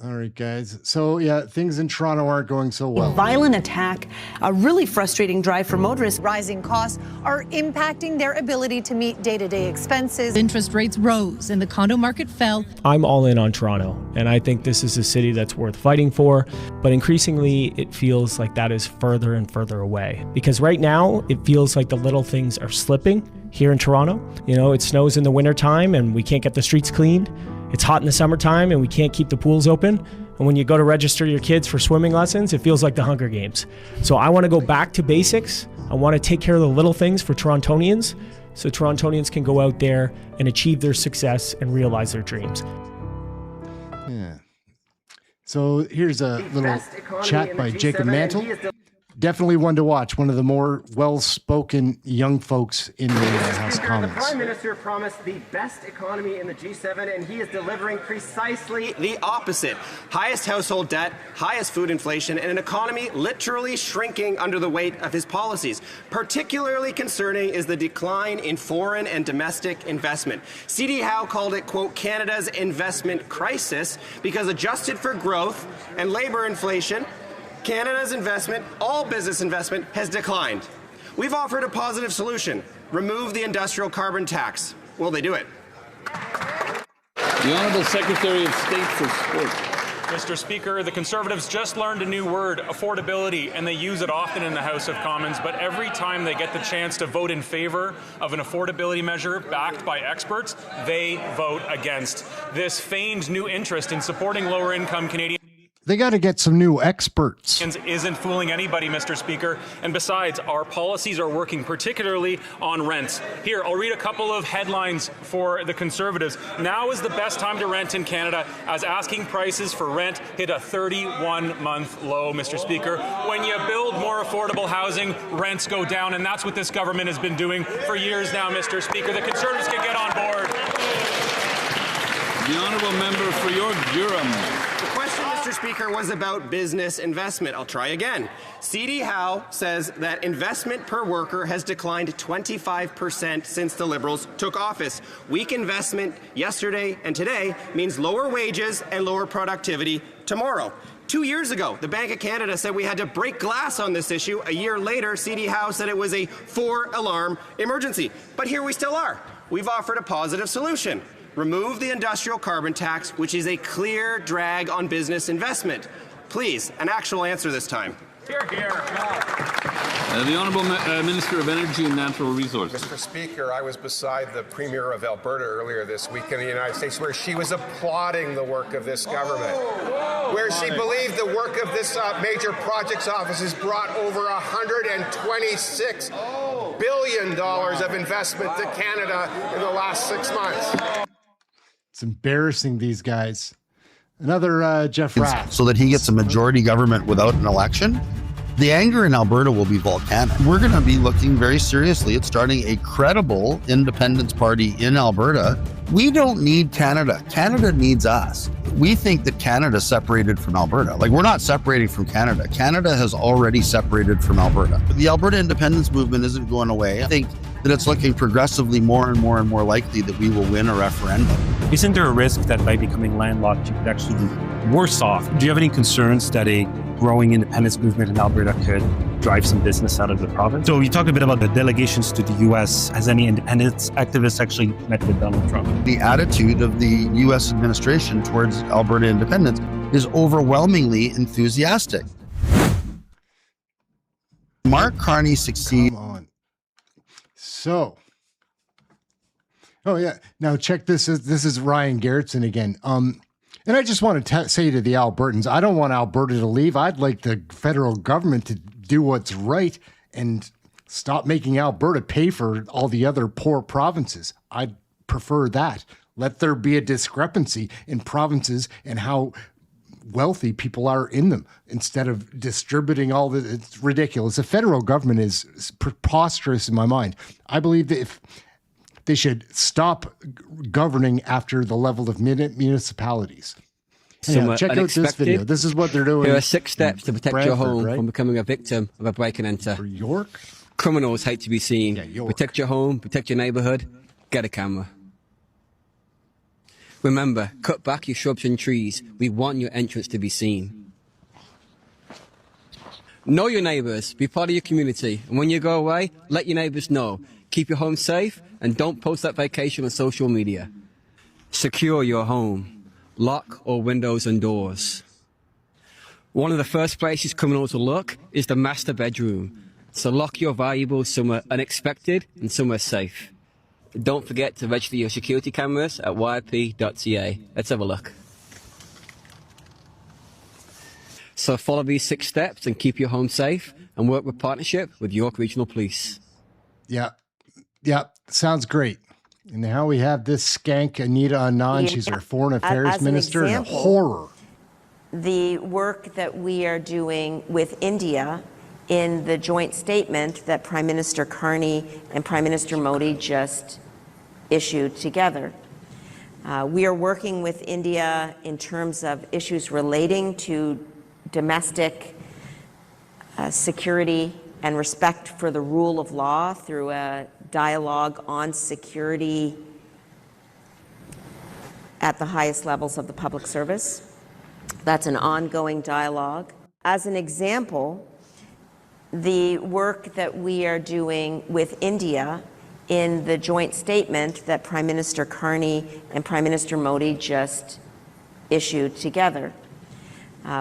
All right, guys. So, yeah, things in Toronto aren't going so well. A violent attack, a really frustrating drive for motorists. Rising costs are impacting their ability to meet day-to-day expenses. Interest rates rose and the condo market fell. I'm all in on Toronto, and I think this is a city that's worth fighting for, but increasingly it feels like that is further and further away. Because right now, it feels like the little things are slipping here in Toronto. You know, it snows in the wintertime and we can't get the streets cleaned. It's hot in the summertime and we can't keep the pools open. And when you go to register your kids for swimming lessons, it feels like the Hunger Games. So I want to go back to basics. I want to take care of the little things for Torontonians, so Torontonians can go out there and achieve their success and realize their dreams. Yeah. So here's a little chat by Jacob Mantle. Definitely one to watch. One of the more well-spoken young folks in the House of Commons. The Prime Minister promised the best economy in the G7, and he is delivering precisely the opposite. Highest household debt, highest food inflation, and an economy literally shrinking under the weight of his policies. Particularly concerning is the decline in foreign and domestic investment. C.D. Howe called it, quote, Canada's investment crisis, because adjusted for growth and labor inflation, Canada's investment, all business investment, has declined. We've offered a positive solution. Remove the industrial carbon tax. Will they do it? The Honourable Secretary of State for Sport. Mr. Speaker, the Conservatives just learned a new word, affordability, and they use it often in the House of Commons, but every time they get the chance to vote in favour of an affordability measure backed by experts, they vote against. This feigned new interest in supporting lower-income Canadians They got to get some new experts. isn't fooling anybody, Mr. Speaker. And besides, our policies are working, particularly on rents. Here, I'll read a couple of headlines for the Conservatives. Now is the best time to rent in Canada, as asking prices for rent hit a 31-month low, Mr. Speaker. When you build more affordable housing, rents go down, and that's what this government has been doing for years now, Mr. Speaker. The Conservatives can get on board. The Honourable Member for York-Durham. The question, Mr. Speaker, was about business investment. I'll try again. C.D. Howe says that investment per worker has declined 25% since the Liberals took office. Weak investment yesterday and today means lower wages and lower productivity tomorrow. 2 years ago, the Bank of Canada said we had to break glass on this issue. A year later, C.D. Howe said it was a 4-alarm emergency. But here we still are. We've offered a positive solution. Remove the industrial carbon tax, which is a clear drag on business investment. Please, an actual answer this time. Here, here. The Honourable Minister of Energy and Natural Resources. Mr. Speaker, I was beside the Premier of Alberta earlier this week in the United States, where she was applauding the work of this government, where she believed the work of this major projects office has brought over $126 billion of investment to Canada in the last 6 months. It's embarrassing, these guys. Another Jeff Rath. So that he gets a majority government without an election. The anger in Alberta will be volcanic. We're going to be looking very seriously at starting a credible independence party in Alberta. We don't need Canada. Canada needs us. We think that Canada separated from Alberta. Like, we're not separating from Canada. Canada has already separated from Alberta. The Alberta independence movement isn't going away. I think that it's looking progressively more and more and more likely that we will win a referendum. Isn't there a risk that by becoming landlocked, you could actually be worse off? Do you have any concerns that a growing independence movement in Alberta could drive some business out of the province? So you talked a bit about the delegations to the U.S. Has any independence activists actually met with Donald Trump? The attitude of the U.S. administration towards Alberta independence is overwhelmingly enthusiastic. Mark Carney succeeded. So, Oh yeah. Now check this. This is Ryan Gerritsen again. And I just want to say to the Albertans, I don't want Alberta to leave. I'd like the federal government to do what's right and stop making Alberta pay for all the other poor provinces. I'd prefer that. Let there be a discrepancy in provinces and how wealthy people are in them instead of distributing all the. It's ridiculous. The federal government is preposterous in my mind. I believe that if they should stop governing after the level of municipalities. Anyhow, check out this video. This is what they're doing. Here are 6 steps to protect your home right? from becoming a victim of a break and enter. For York? Criminals hate to be seen. Yeah, York. Protect your home, protect your neighborhood, get a camera. Remember, cut back your shrubs and trees. We want your entrance to be seen. Know your neighbors, be part of your community, and when you go away, let your neighbors know. Keep your home safe, and don't post that vacation on social media. Secure your home. Lock all windows and doors. One of the first places criminals will look is the master bedroom. So lock your valuables somewhere unexpected and somewhere safe. Don't forget to register your security cameras at yp.ca. Let's have a look. So follow these 6 steps and keep your home safe and work with partnership with York Regional Police. Yeah. Yeah. Sounds great. And now we have this skank, Anita Anand. She's our foreign affairs minister. And a horror. The work that we are doing with India in the joint statement that Prime Minister Carney and Prime Minister Modi just issued together. We are working with India in terms of issues relating to domestic security and respect for the rule of law through a dialogue on security at the highest levels of the public service. That's an ongoing dialogue. As an example, the work that we are doing with India in the joint statement that Prime Minister Carney and Prime Minister Modi just issued together.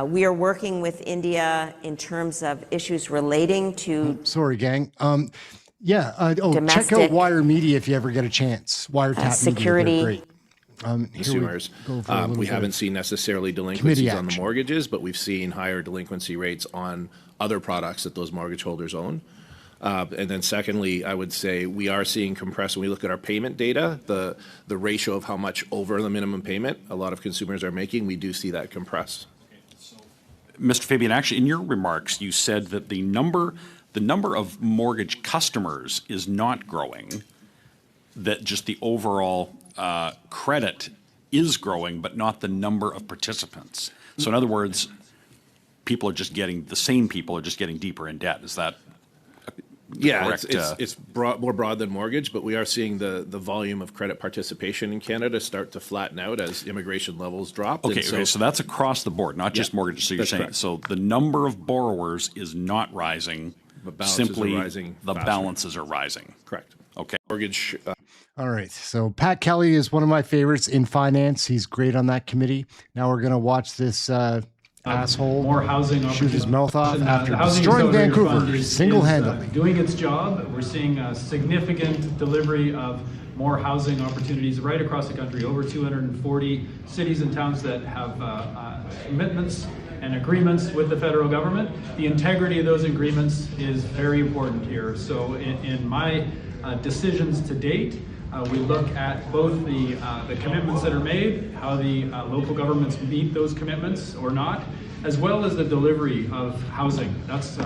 We are working with India in terms of issues relating to... Sorry, gang. Check out Wire Media if you ever get a chance. Wiretap security. Media, they're great. Consumers. We haven't seen necessarily delinquencies on the mortgages, but we've seen higher delinquency rates on other products that those mortgage holders own. And then secondly, I would say we are seeing compress. When we look at our payment data, the ratio of how much over the minimum payment a lot of consumers are making, we do see that compress. Mr. Fabian, actually, in your remarks, you said that the number of mortgage customers is not growing, that just the overall credit is growing, but not the number of participants. So in other words, the same people are just getting deeper in debt. Is that correct? It's more broad than mortgage, but we are seeing the volume of credit participation in Canada start to flatten out as immigration levels drop. Okay, so that's across the board, not just mortgages. So you're saying, correct. So the number of borrowers is not rising, simply the balances are rising. Correct. Okay. Mortgage. All right. So Pat Kelly is one of my favorites in finance. He's great on that committee. Now we're going to watch this asshole more housing shoot his mouth off after destroying Vancouver single-handedly. Doing its job. We're seeing a significant delivery of more housing opportunities right across the country. Over 240 cities and towns that have commitments and agreements with the federal government. The integrity of those agreements is very important here. So in my decisions to date, we look at both the commitments that are made, how the local governments meet those commitments or not, as well as the delivery of housing. That's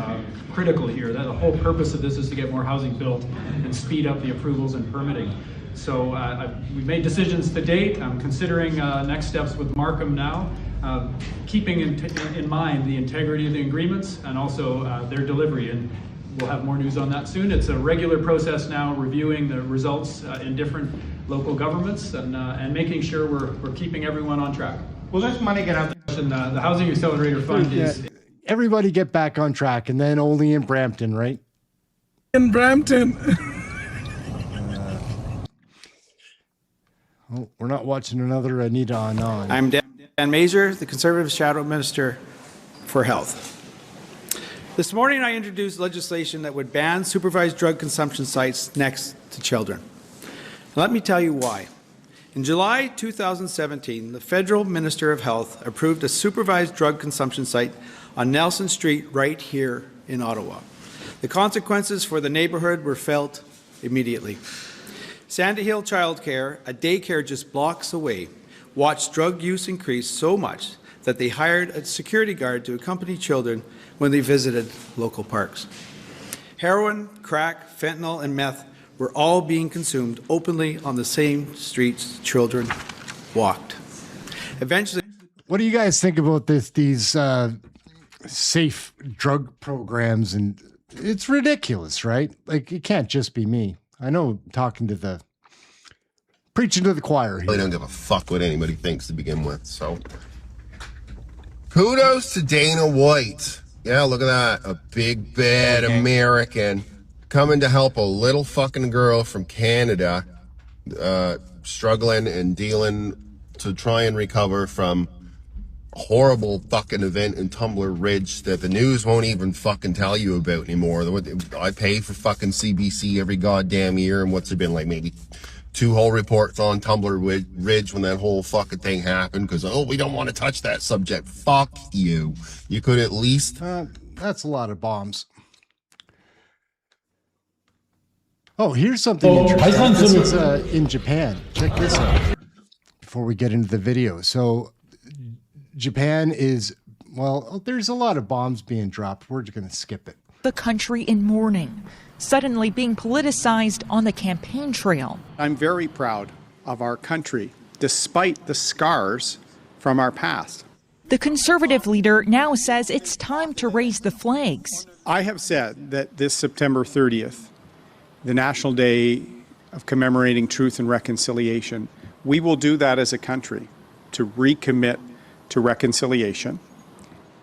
critical here. The whole purpose of this is to get more housing built and speed up the approvals and permitting. So we've made decisions to date. I'm considering next steps with Markham now, keeping in mind the integrity of the agreements and also their delivery. And we'll have more news on that soon. It's a regular process now, reviewing the results in different local governments and making sure we're keeping everyone on track. Will this money get out? The Housing Accelerator Fund is... Everybody get back on track, and then only in Brampton, right? In Brampton. Oh, we're not watching another Anita Anand. I'm Dan Mazur, the Conservative Shadow Minister for Health. This morning I introduced legislation that would ban supervised drug consumption sites next to children. Let me tell you why. In July 2017, the Federal Minister of Health approved a supervised drug consumption site on Nelson Street right here in Ottawa. The consequences for the neighbourhood were felt immediately. Sandy Hill Childcare, a daycare just blocks away, watched drug use increase so much that they hired a security guard to accompany children when they visited local parks. Heroin, crack, fentanyl, and meth were all being consumed openly on the same streets children walked. Eventually, what do you guys think about these safe drug programs? And it's ridiculous, right? Like, it can't just be me. I know, preaching to the choir here. I don't give a fuck what anybody thinks to begin with. So, kudos to Dana White. Yeah, look at that. A big, bad American coming to help a little fucking girl from Canada struggling and dealing to try and recover from a horrible fucking event in Tumbler Ridge that the news won't even fucking tell you about anymore. I pay for fucking CBC every goddamn year, and what's it been like, maybe 2 whole reports on Tumbler Ridge when that whole fucking thing happened because, we don't want to touch that subject. Fuck you. You could at least... that's a lot of bombs. Oh, here's something interesting. This is in Japan. Check this out before we get into the video. So Japan is, there's a lot of bombs being dropped. We're just going to skip it. The country in mourning, suddenly being politicized on the campaign trail. I'm very proud of our country, despite the scars from our past. The Conservative leader now says it's time to raise the flags. I have said that this September 30th, the National Day of commemorating truth and reconciliation, we will do that as a country to recommit to reconciliation.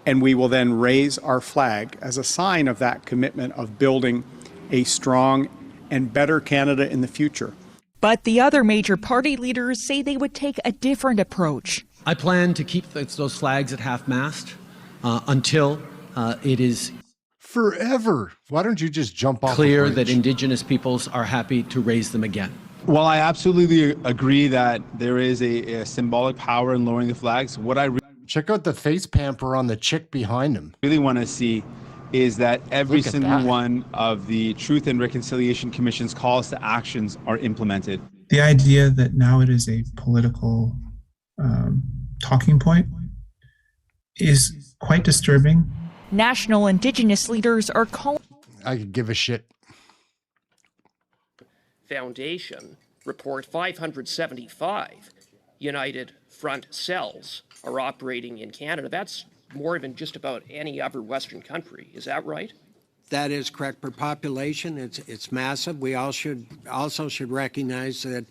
And we will then raise our flag as a sign of that commitment of building a strong and better Canada in the future. But the other major party leaders say they would take a different approach. I plan to keep those flags at half-mast until it is forever. Why don't you just jump off clear that Indigenous peoples are happy to raise them again? Well, I absolutely agree that there is a symbolic power in lowering the flags. What I check out the face pamper on the chick behind him. Really want to see is that every single one of the Truth and Reconciliation Commission's calls to actions are implemented. The idea that now it is a political talking point is quite disturbing. National Indigenous leaders are calling. I could give a shit. Foundation report 575 United Front cells are operating in Canada. That's more than just about any other Western country. Is that right? That is correct. Per population, it's massive. We also should recognize that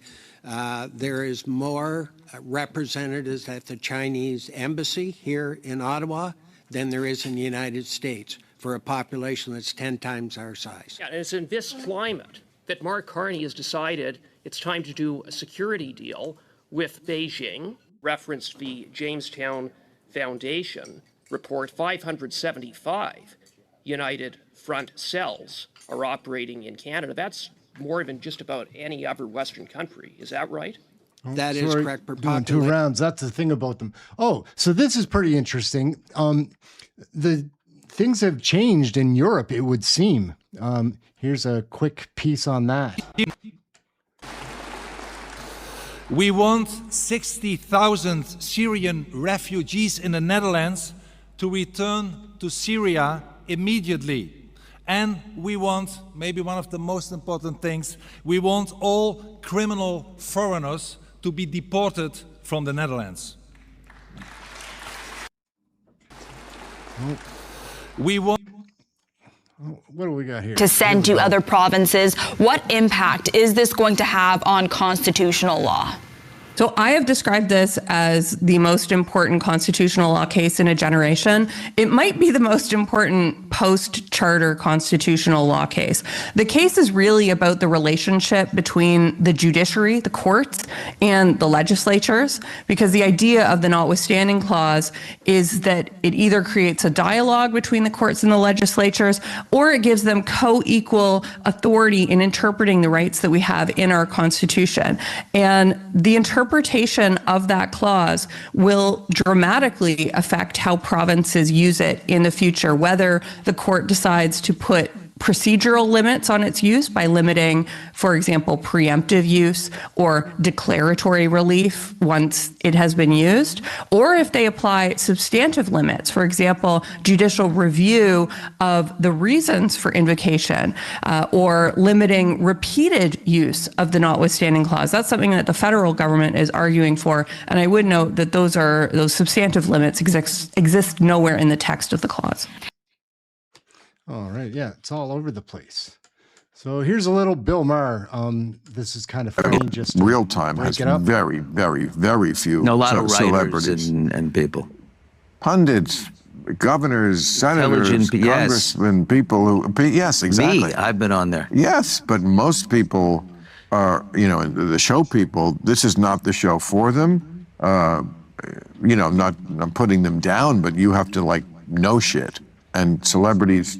there is more representatives at the Chinese embassy here in Ottawa than there is in the United States for a population that's 10 times our size. Yeah, and it's in this climate that Maher Carney has decided it's time to do a security deal with Beijing. Referenced the Jamestown Foundation report 575 United Front cells are operating in Canada. That's more than just about any other Western country. Is that right? That is correct. Per doing 2 rounds. That's the thing about them. Oh, so this is pretty interesting. The things have changed in Europe, it would seem. Here's a quick piece on that. We want 60,000 Syrian refugees in the Netherlands to return to Syria immediately. And we want, maybe one of the most important things, we want all criminal foreigners to be deported from the Netherlands. We want... What do we got here? To send to other provinces. What impact is this going to have on constitutional law? So I have described this as the most important constitutional law case in a generation. It might be the most important post-charter constitutional law case. The case is really about the relationship between the judiciary, the courts, and the legislatures, because the idea of the Notwithstanding clause is that it either creates a dialogue between the courts and the legislatures, or it gives them co-equal authority in interpreting the rights that we have in our Constitution. And the interpretation of that clause will dramatically affect how provinces use it in the future, whether the court decides to put procedural limits on its use by limiting, for example, preemptive use or declaratory relief once it has been used, or if they apply substantive limits, for example, judicial review of the reasons for invocation, or limiting repeated use of the Notwithstanding clause. That's something that the federal government is arguing for, and I would note that those substantive limits exist nowhere in the text of the clause. All right. Yeah, it's all over the place. So here's a little Bill Maher. This is kind of funny. Just real time has very, very, very few a lot of writers celebrities and people, pundits, governors, senators, congressmen, people who. Yes, exactly. Me, I've been on there. Yes, but most people are, the show people. This is not the show for them. Not putting them down, but you have to know shit, and celebrities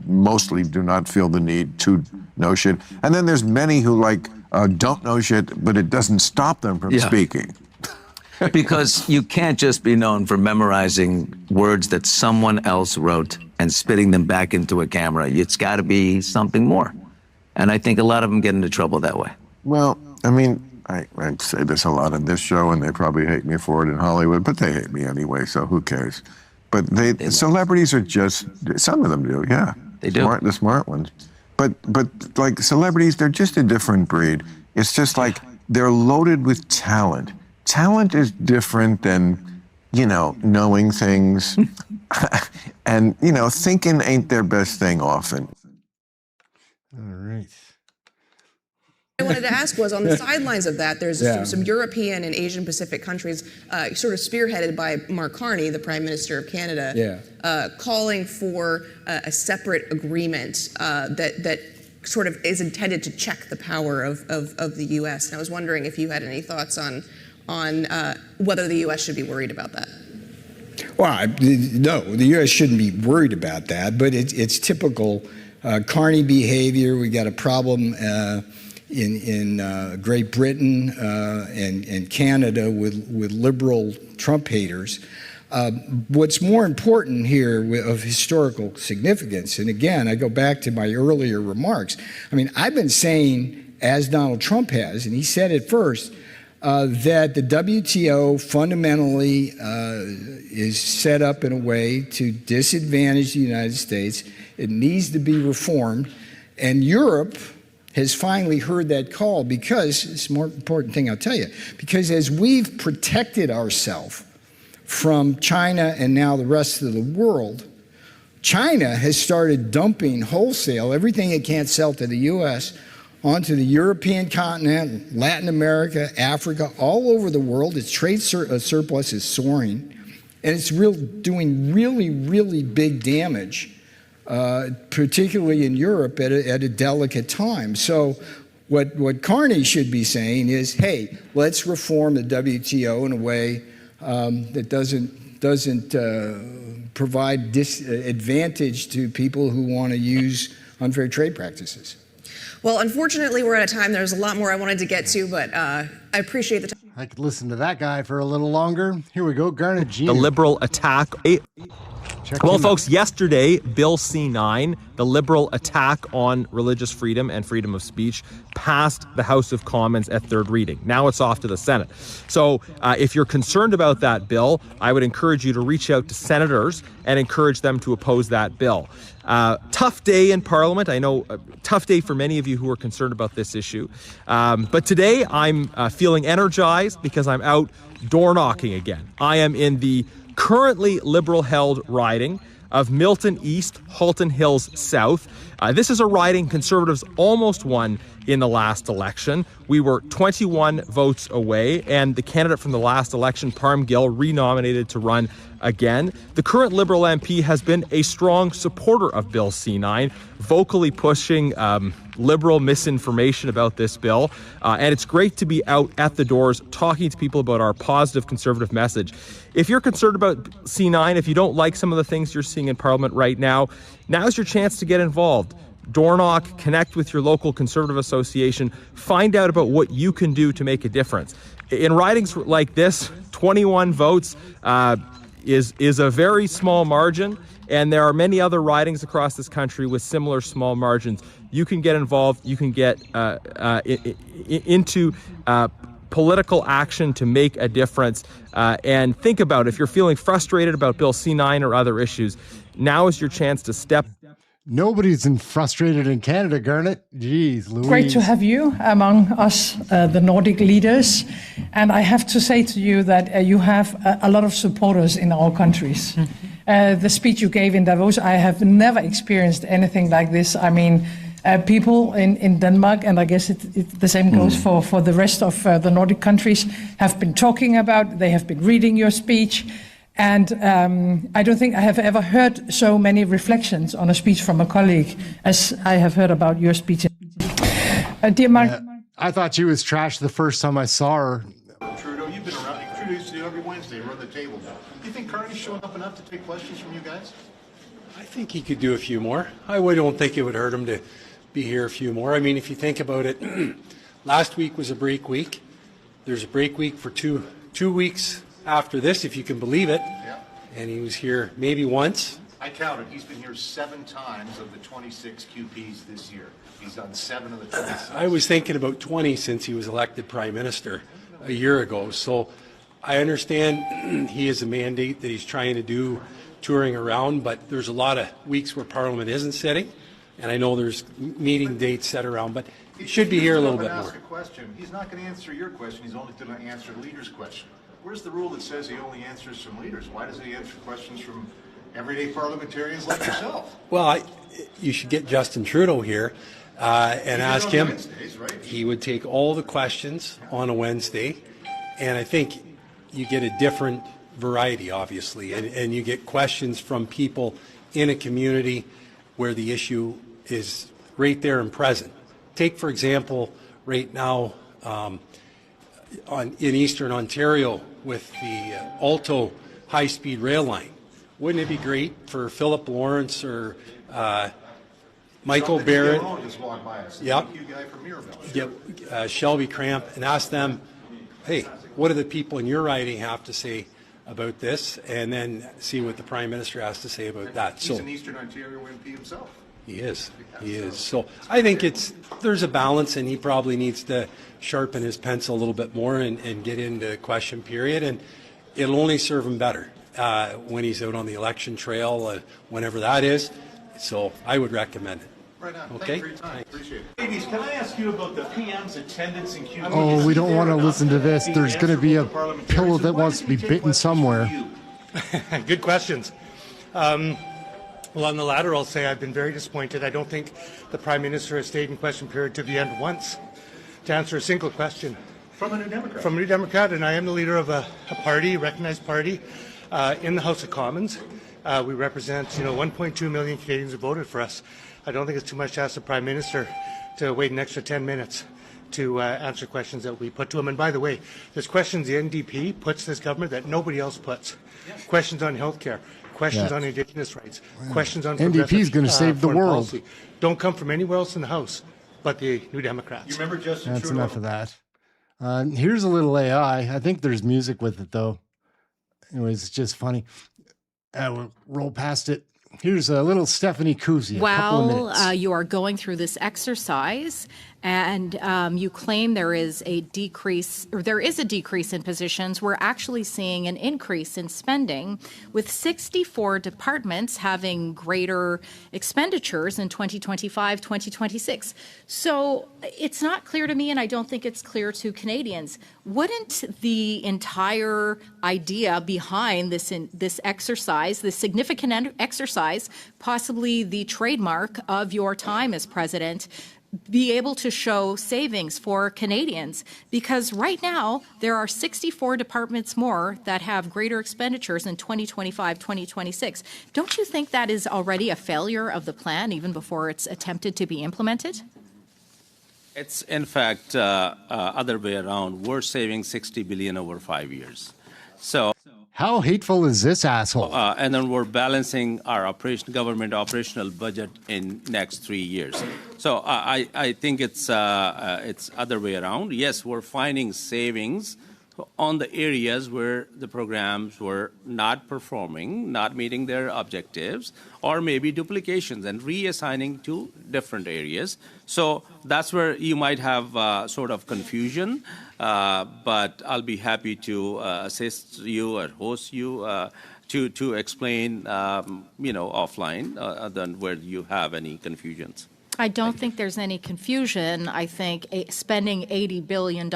mostly do not feel the need to know shit. And then there's many who don't know shit, but it doesn't stop them from speaking. Because you can't just be known for memorizing words that someone else wrote and spitting them back into a camera. It's got to be something more. And I think a lot of them get into trouble that way. Well, I say this a lot on this show, and they probably hate me for it in Hollywood, but they hate me anyway, so who cares? But celebrities are just, some of them do, yeah. They do. The smart ones. But celebrities, they're just a different breed. It's just they're loaded with talent. Talent is different than, knowing things. And, thinking ain't their best thing often. All right. I wanted to ask was on the sidelines of that, there's some European and Asian Pacific countries sort of spearheaded by Mark Carney, the Prime Minister of Canada, calling for a separate agreement that sort of is intended to check the power of the U.S. And I was wondering if you had any thoughts on whether the U.S. should be worried about that. Well, no, the U.S. shouldn't be worried about that, but it's typical Carney behavior. We got a problem in Great Britain and Canada with liberal Trump haters. What's more important here of historical significance, and again, I go back to my earlier remarks. I've been saying, as Donald Trump has, and he said it first, that the WTO fundamentally is set up in a way to disadvantage the United States. It needs to be reformed, and Europe has finally heard that call, because it's a more important thing I'll tell you, because as we've protected ourselves from China and now the rest of the world, China has started dumping wholesale everything it can't sell to the U.S. onto the European continent, Latin America, Africa, all over the world. Its trade surplus is soaring, and it's doing really, really big damage, particularly in Europe at a delicate time. So what Carney should be saying is, hey, let's reform the WTO in a way that doesn't provide disadvantage to people who want to use unfair trade practices. Well, unfortunately, we're out of time. There's a lot more I wanted to get to, but I appreciate the time. I could listen to that guy for a little longer. Here we go, Garnet G. The liberal attack. Well, folks, yesterday, Bill C-9, the liberal attack on religious freedom and freedom of speech, passed the House of Commons at third reading. Now it's off to the Senate. So if you're concerned about that bill, I would encourage you to reach out to senators and encourage them to oppose that bill. Tough day in Parliament. I know, tough day for many of you who are concerned about this issue. But today I'm feeling energized because I'm out door knocking again. I am in the currently Liberal-held riding of Milton East, Halton Hills South. This is a riding Conservatives almost won in the last election. We were 21 votes away, and the candidate from the last election, Parm Gill, renominated to run again. The current Liberal MP has been a strong supporter of Bill C-9, vocally pushing Liberal misinformation about this bill. And it's great to be out at the doors talking to people about our positive Conservative message. If you're concerned about C-9, if you don't like some of the things you're seeing in Parliament right now, now's your chance to get involved. Door knock, connect with your local Conservative association, find out about what you can do to make a difference. In ridings like this, 21 votes is a very small margin, and there are many other ridings across this country with similar small margins. You can get involved, you can get into political action to make a difference, and think about if you're feeling frustrated about Bill C-9 or other issues, now is your chance to step. Nobody's frustrated in Canada, Garnet. Jeez, Louise. Great to have you among us, the Nordic leaders. And I have to say to you that you have a lot of supporters in all countries. The speech you gave in Davos, I have never experienced anything like this. I mean, people in Denmark, and I guess the same goes for the rest of the Nordic countries, have been talking about, they have been reading your speech. And I don't think I have ever heard so many reflections on a speech from a colleague as I have heard about your speech. Dear Mark. I thought she was trash the first time I saw her. Trudeau, you've been around. Trudeau used to do every Wednesday, run the table. Do you think Carney's showing up enough to take questions from you guys? I think he could do a few more. I don't think it would hurt him to be here a few more. I mean, if you think about it, last week was a break week. There's a break week for two weeks after this, if you can believe it. Yeah. And he was here maybe once. I counted. He's been here 7 times of the 26 QPs this year. He's done 7 of the 26. I was thinking about 20 since he was elected Prime Minister a year ago. So I understand he has a mandate that he's trying to do touring around, but there's a lot of weeks where Parliament isn't sitting. And I know there's meeting dates set around, but he should be here a little bit more. He's not going to answer your question. He's only going to answer the leader's question. Where's the rule that says he only answers from leaders? Why does he answer questions from everyday parliamentarians like yourself? Well, you should get Justin Trudeau here and ask him. Wednesdays, right? He would take all the questions on a Wednesday, and I think you get a different variety, obviously, and you get questions from people in a community where the issue is right there and present. Take, for example, right now in Eastern Ontario with the Alto high-speed rail line. Wouldn't it be great for Philip Lawrence or Michael Barrett? Just walk by us. Yep. Guy from Mirabel. Yep. Shelby Cramp, and ask them, hey, what do the people in your riding have to say about this? And then see what the Prime Minister has to say about that. He's an Eastern Ontario MP himself. He is. So I think there's a balance, and he probably needs to sharpen his pencil a little bit more and get into question period, and it'll only serve him better when he's out on the election trail, whenever that is. So I would recommend it. Right on. Okay. Thank you for your time. Appreciate it. Ladies, can I ask you about the PM's attendance in QP? Oh, we don't want to listen to this. There's going to be a pillow that wants to be bitten somewhere. Good questions. Well, on the latter, I'll say I've been very disappointed. I don't think the Prime Minister has stayed in question period to the end once to answer a single question. From a New Democrat? From a New Democrat, and I am the leader of a party, a recognized party, in the House of Commons. We represent, 1.2 million Canadians who voted for us. I don't think it's too much to ask the Prime Minister to wait an extra 10 minutes to answer questions that we put to him. And by the way, there's questions the NDP puts to this government that nobody else puts. Questions on healthcare, questions on Indigenous rights, questions on NDP is going to save the world. Policy. Don't come from anywhere else in the House but the New Democrats. You remember Justin That's Trudeau? enough of that. Here's a little AI. I think there's music with it, though. Anyways, it's just funny. We'll roll past it. Here's a little Stephanie Kusi. While you are going through this exercise, and you claim there is a decrease in positions. We're actually seeing an increase in spending, with 64 departments having greater expenditures in 2025, 2026. So it's not clear to me, and I don't think it's clear to Canadians. Wouldn't the entire idea behind this exercise, this significant exercise, possibly the trademark of your time as president, be able to show savings for Canadians? Because right now there are 64 departments more that have greater expenditures in 2025, 2026. Don't you think that is already a failure of the plan even before it's attempted to be implemented? It's in fact other way around. We're saving $60 billion over 5 years. So how hateful is this asshole? And then we're balancing our government operational budget in next 3 years. So I think it's other way around. Yes, we're finding savings on the areas where the programs were not performing, not meeting their objectives, or maybe duplications, and reassigning to different areas. So that's where you might have sort of confusion, but I'll be happy to assist you or host you to explain, offline than where you have any confusions. I don't think there's any confusion. I think spending $80 billion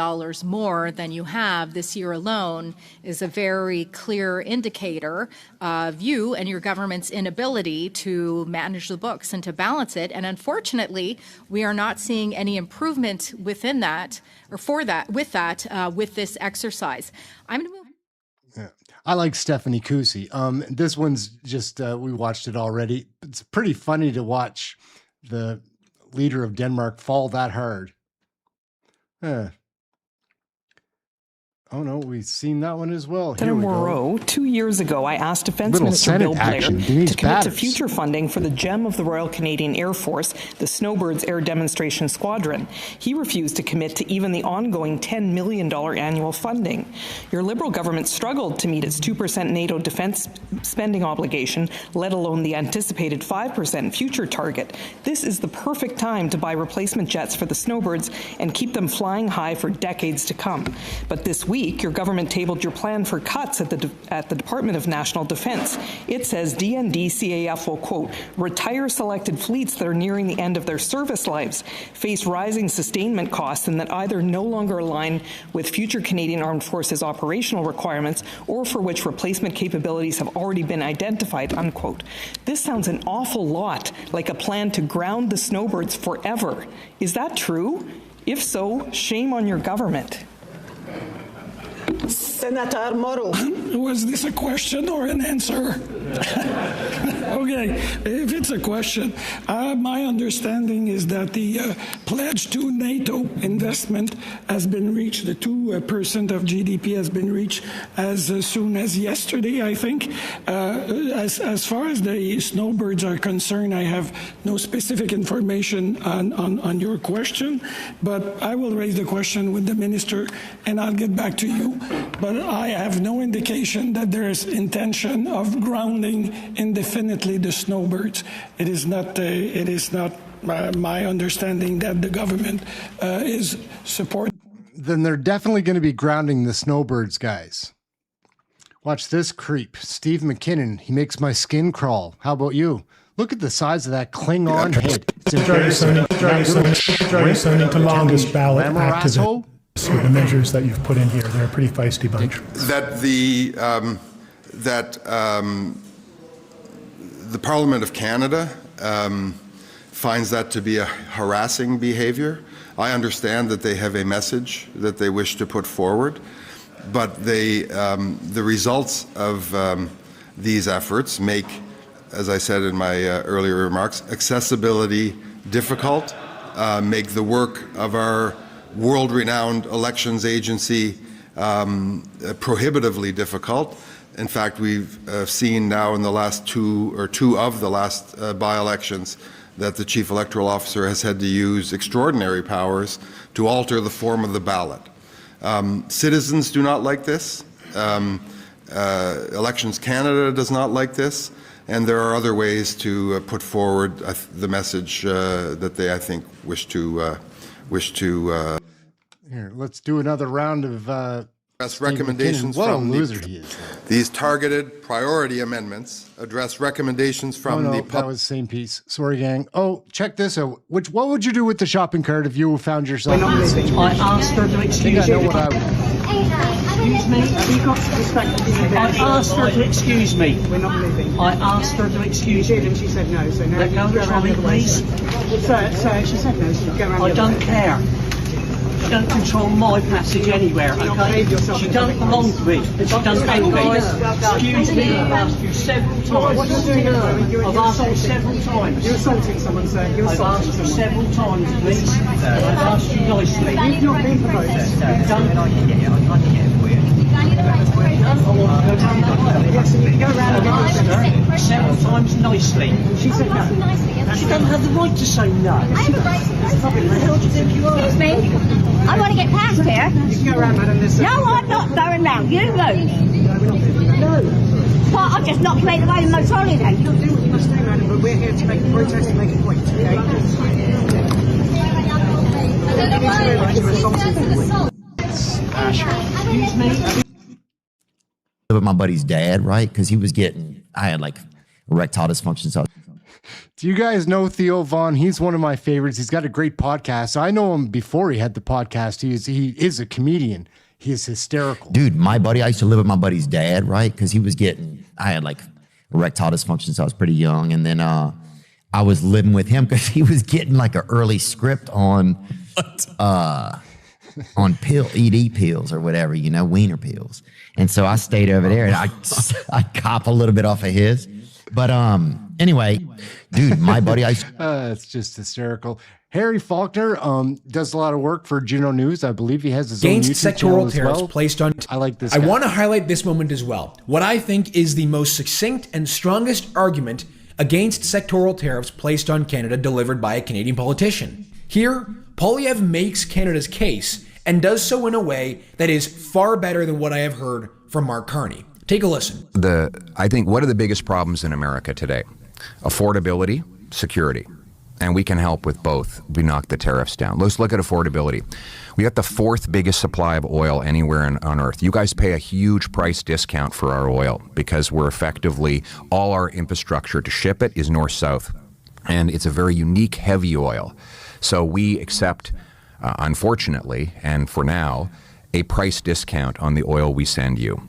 more than you have this year alone is a very clear indicator of you and your government's inability to manage the books and to balance it. And unfortunately, we are not seeing any improvement within that or with this exercise. I'm going to move. Yeah. I like Stephanie Kusi. This one's just, we watched it already. It's pretty funny to watch the leader of Denmark fall that hard. Oh no, we've seen that one as well. Here we go. 2 years ago, I asked Defence Minister Bill Blair to commit to future funding for the gem of the Royal Canadian Air Force, the Snowbirds Air Demonstration Squadron. He refused to commit to even the ongoing $10 million annual funding. Your Liberal government struggled to meet its 2% NATO defence spending obligation, let alone the anticipated 5% future target. This is the perfect time to buy replacement jets for the Snowbirds and keep them flying high for decades to come. But this week, your government tabled your plan for cuts at the Department of National Defence. It says DND CAF will, quote, retire selected fleets that are nearing the end of their service lives, face rising sustainment costs, and that either no longer align with future Canadian Armed Forces operational requirements or for which replacement capabilities have already been identified, unquote. This sounds an awful lot like a plan to ground the Snowbirds forever. Is that true? If so, shame on your government. Senator Moro. Was this a question or an answer? Okay, if it's a question, my understanding is that the pledge to NATO investment has been reached, the 2% of GDP has been reached as soon as yesterday, I think. As far as the Snowbirds are concerned, I have no specific information on your question, but I will raise the question with the minister and I'll get back to you. But I have no indication that there is intention of grounding indefinitely the Snowbirds. It is not my understanding that the government is supporting. Then they're definitely going to be grounding the Snowbirds, guys. Watch this creep. Steve McKinnon, he makes my skin crawl. How about you? Look at the size of that Klingon head. Sending to longest ballot activism with the measures that you've put in here. They're a pretty feisty bunch. The Parliament of Canada finds that to be a harassing behavior. I understand that they have a message that they wish to put forward, but the results of these efforts make, as I said in my earlier remarks, accessibility difficult, make the work of our world-renowned elections agency prohibitively difficult. In fact, we've seen now in the last two of the last by-elections that the chief electoral officer has had to use extraordinary powers to alter the form of the ballot. Citizens do not like this. Elections Canada does not like this. And there are other ways to put forward the message that they, I think, wish to wish to Here, let's do another round of address recommendations what from a loser he is. these targeted priority amendments address recommendations from no, the that was the same piece. Sorry, gang. Oh, check this out. What would you do with the shopping cart if you found yourself in this situation? I asked her to excuse I know me. what I would. Excuse me, have you got respect? I asked her to excuse me. We're not leaving. I asked her to excuse me. And she said no, so now let go of the trolley, please. So she said no, so go around. I don't care. She don't control my passage anywhere, okay? She don't belong to me. She don't own me. Excuse me, I've asked you several times. What are you doing now? I've asked you several times. You're assaulting someone, sir. I've asked you several times, please. I've asked you nicely. You've not been provoked. I can get it for you. Yes, you can go around and get her several times nicely. She said no. She doesn't have the right to say no. I have a right to say no. Excuse me. I want to get past here. You can go around, madam. No, I'm not going round. You move. No. Well, I'll just knock you out of the way with my trolley then. You do what you must do, madam, but we're here to make a protest and make a point, okay? Excuse me. With my buddy's dad, right? Because he was I had like erectile dysfunction. So Do you guys know Theo Von? He's one of my favorites. He's got a great podcast. I know him before he had the podcast. He is a comedian. He is hysterical. dude, my buddy, I used to live with my buddy's dad, right? Because he was I had like erectile dysfunction, so I was pretty young. And then I was living with him because he was getting like an early script on ED pills or whatever, wiener pills. And so I stayed over there and I cop a little bit off of his. But anyway, dude, my buddy, it's just hysterical. Harry Faulkner does a lot of work for Juno News. I believe he has his own YouTube channel as tariffs well. placed on. I like this. I want to highlight this moment as well. What I think is the most succinct and strongest argument against sectoral tariffs placed on Canada delivered by a Canadian politician. Here, Poilievre makes Canada's case and does so in a way that is far better than what I have heard from Mark Carney. Take a listen. I think what are the biggest problems in America today? Affordability, security. And we can help with both. We knock the tariffs down. Let's look at affordability. We got the fourth biggest supply of oil anywhere on Earth. You guys pay a huge price discount for our oil because we're effectively, all our infrastructure to ship it is north-south. And it's a very unique heavy oil. So we accept, unfortunately, and for now, a price discount on the oil we send you,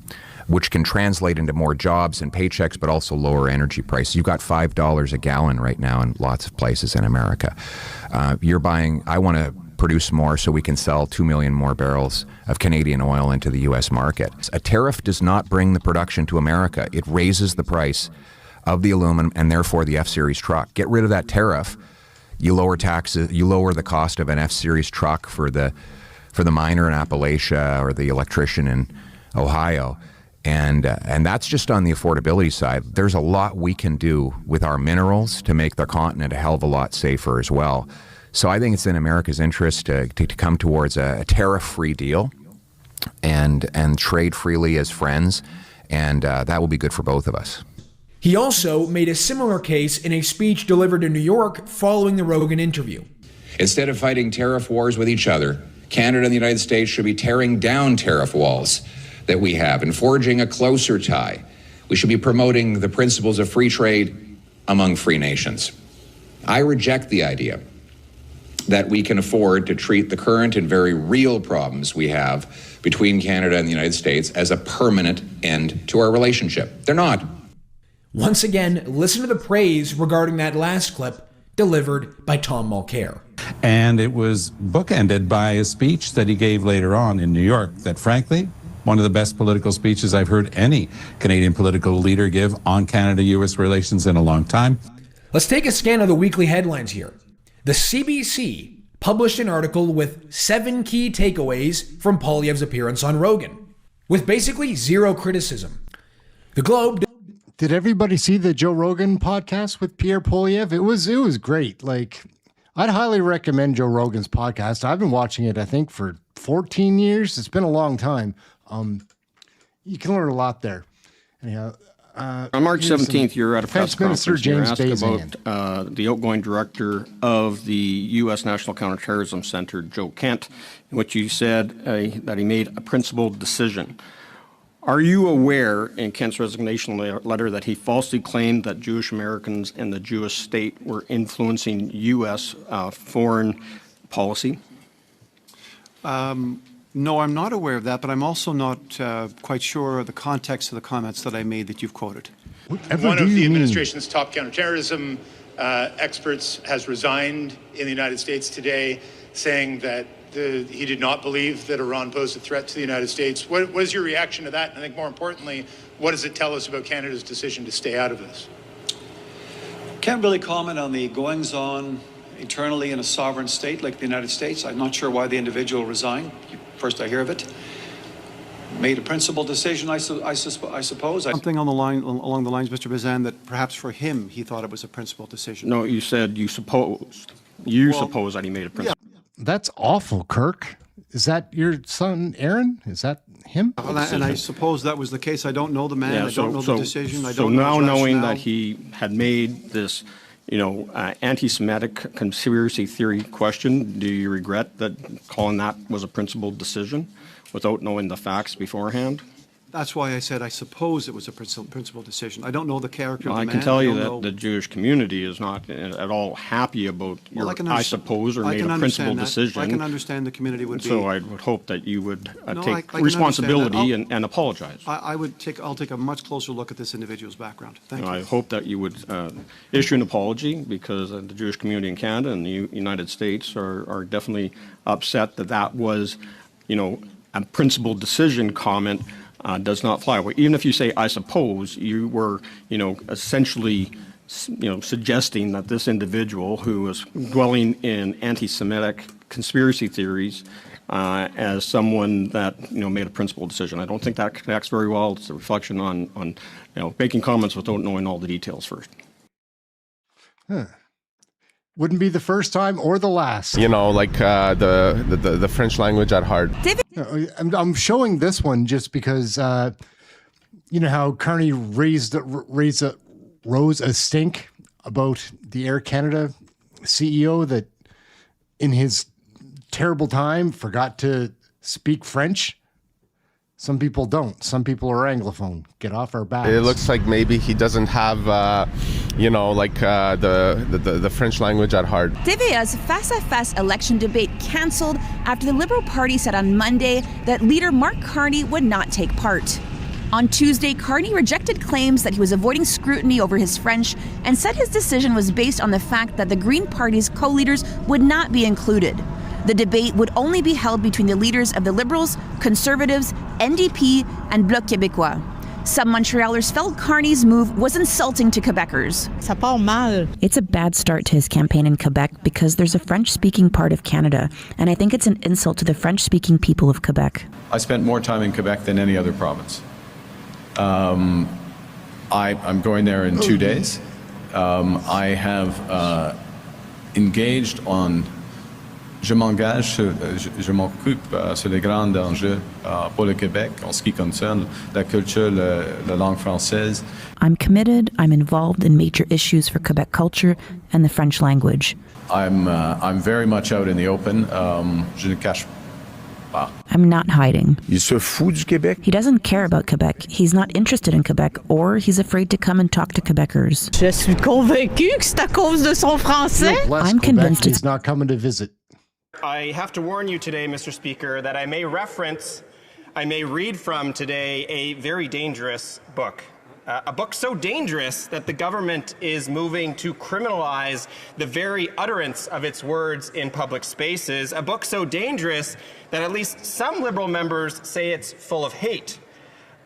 which can translate into more jobs and paychecks, but also lower energy prices. You've got $5 a gallon right now in lots of places in America. I want to produce more so we can sell 2 million more barrels of Canadian oil into the U.S. market. A tariff does not bring the production to America. It raises the price of the aluminum and therefore the F-Series truck. Get rid of that tariff. You lower taxes, you lower the cost of an F-Series truck for the miner in Appalachia or the electrician in Ohio. And that's just on the affordability side. There's a lot we can do with our minerals to make the continent a hell of a lot safer as well. So I think it's in America's interest to come towards a tariff-free deal and trade freely as friends, and that will be good for both of us. He also made a similar case in a speech delivered in New York following the Rogan interview. Instead of fighting tariff wars with each other, Canada and the United States should be tearing down tariff walls that we have and forging a closer tie. We should be promoting the principles of free trade among free nations. I reject the idea that we can afford to treat the current and very real problems we have between Canada and the United States as a permanent end to our relationship. They're not. Once again, listen to the praise regarding that last clip delivered by Tom Mulcair. And it was bookended by a speech that he gave later on in New York that, frankly, one of the best political speeches I've heard any Canadian political leader give on Canada-U.S. relations in a long time. Let's take a scan of the weekly headlines here. The CBC published an article with 7 key takeaways from Poilievre's appearance on Rogan, with basically zero criticism. The Globe... Did everybody see the Joe Rogan podcast with Pierre Poilievre? It was great. Like, I'd highly recommend Joe Rogan's podcast. I've been watching it, I think, for 14 years. It's been a long time. You can learn a lot there. Anyhow, On March 17th, you're at a press conference. Minister You're James asked about the outgoing director of the U.S. National Counterterrorism Center, Joe Kent, in which you said that he made a principled decision. Are you aware in Kent's resignation letter that he falsely claimed that Jewish Americans and the Jewish state were influencing U.S. Foreign policy? No, I'm not aware of that, but I'm also not quite sure of the context of the comments that I made that you've quoted. One of the administration's top counterterrorism experts has resigned in the United States today, saying that he did not believe that Iran posed a threat to the United States. What is your reaction to that? And I think more importantly, what does it tell us about Canada's decision to stay out of this? Can't really comment on the goings-on internally in a sovereign state like the United States. I'm not sure why the individual resigned. First I hear of it. Made a principled decision, I suppose. Something along the lines, Mr. Bazan, that perhaps for him, he thought it was a principled decision. No, you said you supposed. You suppose that he made a principled. That's awful, Kirk. Is that your son, Aaron? Is that him? Well, and I suppose that was the case. I don't know the man. I don't know the decision. I So don't know now his knowing rationale. that he had made this, anti-Semitic conspiracy theory question, do you regret that calling that was a principled decision without knowing the facts beforehand? That's why I said I suppose it was a principled decision. I don't know the character of the I man. can tell you don't that know- the Jewish community is not at all happy about your, Well, I suppose, or I made can a principled understand that. decision. I can understand the community would be. So I would hope that you would No, I take can responsibility understand that. and apologize. I'll take a much closer look at this individual's background. Thank you. I hope that you would issue an apology, because the Jewish community in Canada and the United States are definitely upset that was, a principled decision comment does not fly. Well, even if you say, I suppose, you were, essentially, suggesting that this individual who was dwelling in anti-Semitic conspiracy theories as someone that, made a principled decision. I don't think that connects very well. It's a reflection on making comments without knowing all the details first. Huh. Wouldn't be the first time or the last. The French language at heart. I'm showing this one just because, how Carney rose a stink about the Air Canada CEO that in his terrible time forgot to speak French. Some people don't. Some people are Anglophone. Get off our backs. It looks like maybe he doesn't have, the French language at heart. TVA's face-à-face election debate canceled after the Liberal Party said on Monday that leader Mark Carney would not take part. On Tuesday, Carney rejected claims that he was avoiding scrutiny over his French and said his decision was based on the fact that the Green Party's co-leaders would not be included. The debate would only be held between the leaders of the Liberals, Conservatives, NDP, and Bloc Québécois. Some Montrealers felt Carney's move was insulting to Quebecers. Ça part mal. It's a bad start to his campaign in Quebec because there's a French-speaking part of Canada, and I think it's an insult to the French-speaking people of Quebec. I spent more time in Quebec than any other province. I'm going there in 2 days. I have engaged on Je m'occupe sur les grands enjeux pour le Québec en ce qui concerne la culture, la langue française. I'm committed, I'm involved in major issues for Quebec culture and the French language. I'm very much out in the open. Je ne cache pas. I'm not hiding. Il se fout du Québec. He doesn't care about Quebec. He's not interested in Quebec, or he's afraid to come and talk to Quebecers. Je suis convaincu que c'est à cause de son français. I'm convinced he's not coming to visit. I have to warn you today, Mr. Speaker, that I may read from today a very dangerous book. A book so dangerous that the government is moving to criminalize the very utterance of its words in public spaces. A book so dangerous that at least some Liberal members say it's full of hate.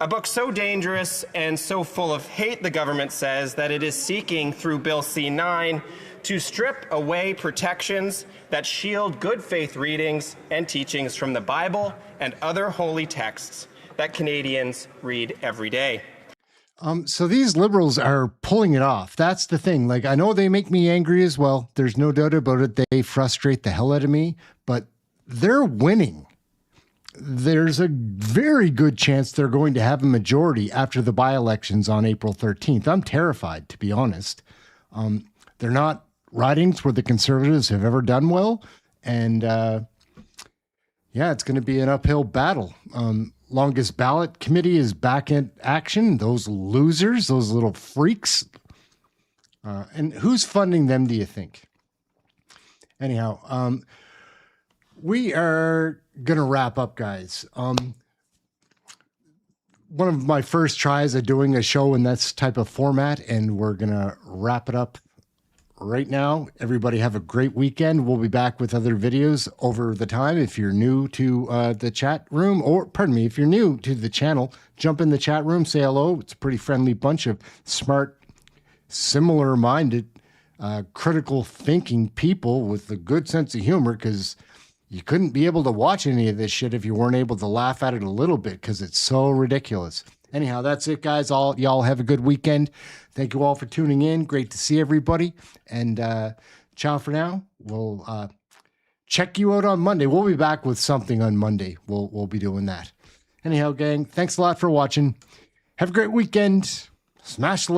A book so dangerous and so full of hate, the government says, that it is seeking through Bill C-9 to strip away protections that shield good faith readings and teachings from the Bible and other holy texts that Canadians read every day. So these liberals are pulling it off. That's the thing. Like, I know they make me angry as well. There's no doubt about it. They frustrate the hell out of me, but they're winning. there's a very good chance they're going to have a majority after the by-elections on April 13th. I'm terrified, to be honest. They're not ridings where the Conservatives have ever done well. And yeah, it's going to be an uphill battle. Longest ballot committee is back in action. Those losers, those little freaks. And who's funding them, do you think? Anyhow, we are going to wrap up, guys. One of my first tries at doing a show in this type of format, and we're going to wrap it up right now. Everybody have a great weekend. We'll be back with other videos over the time. If you're new to the chat room, or pardon me, if you're new to the channel, jump in the chat room, say hello. It's a pretty friendly bunch of smart, similar-minded, critical thinking people with a good sense of humor, because you couldn't be able to watch any of this shit if you weren't able to laugh at it a little bit, because it's so ridiculous. Anyhow, that's it, guys. Y'all have a good weekend. Thank you all for tuning in. Great to see everybody. And ciao for now. We'll check you out on Monday. We'll be back with something on Monday. We'll be doing that. Anyhow, gang, thanks a lot for watching. Have a great weekend. Smash the like.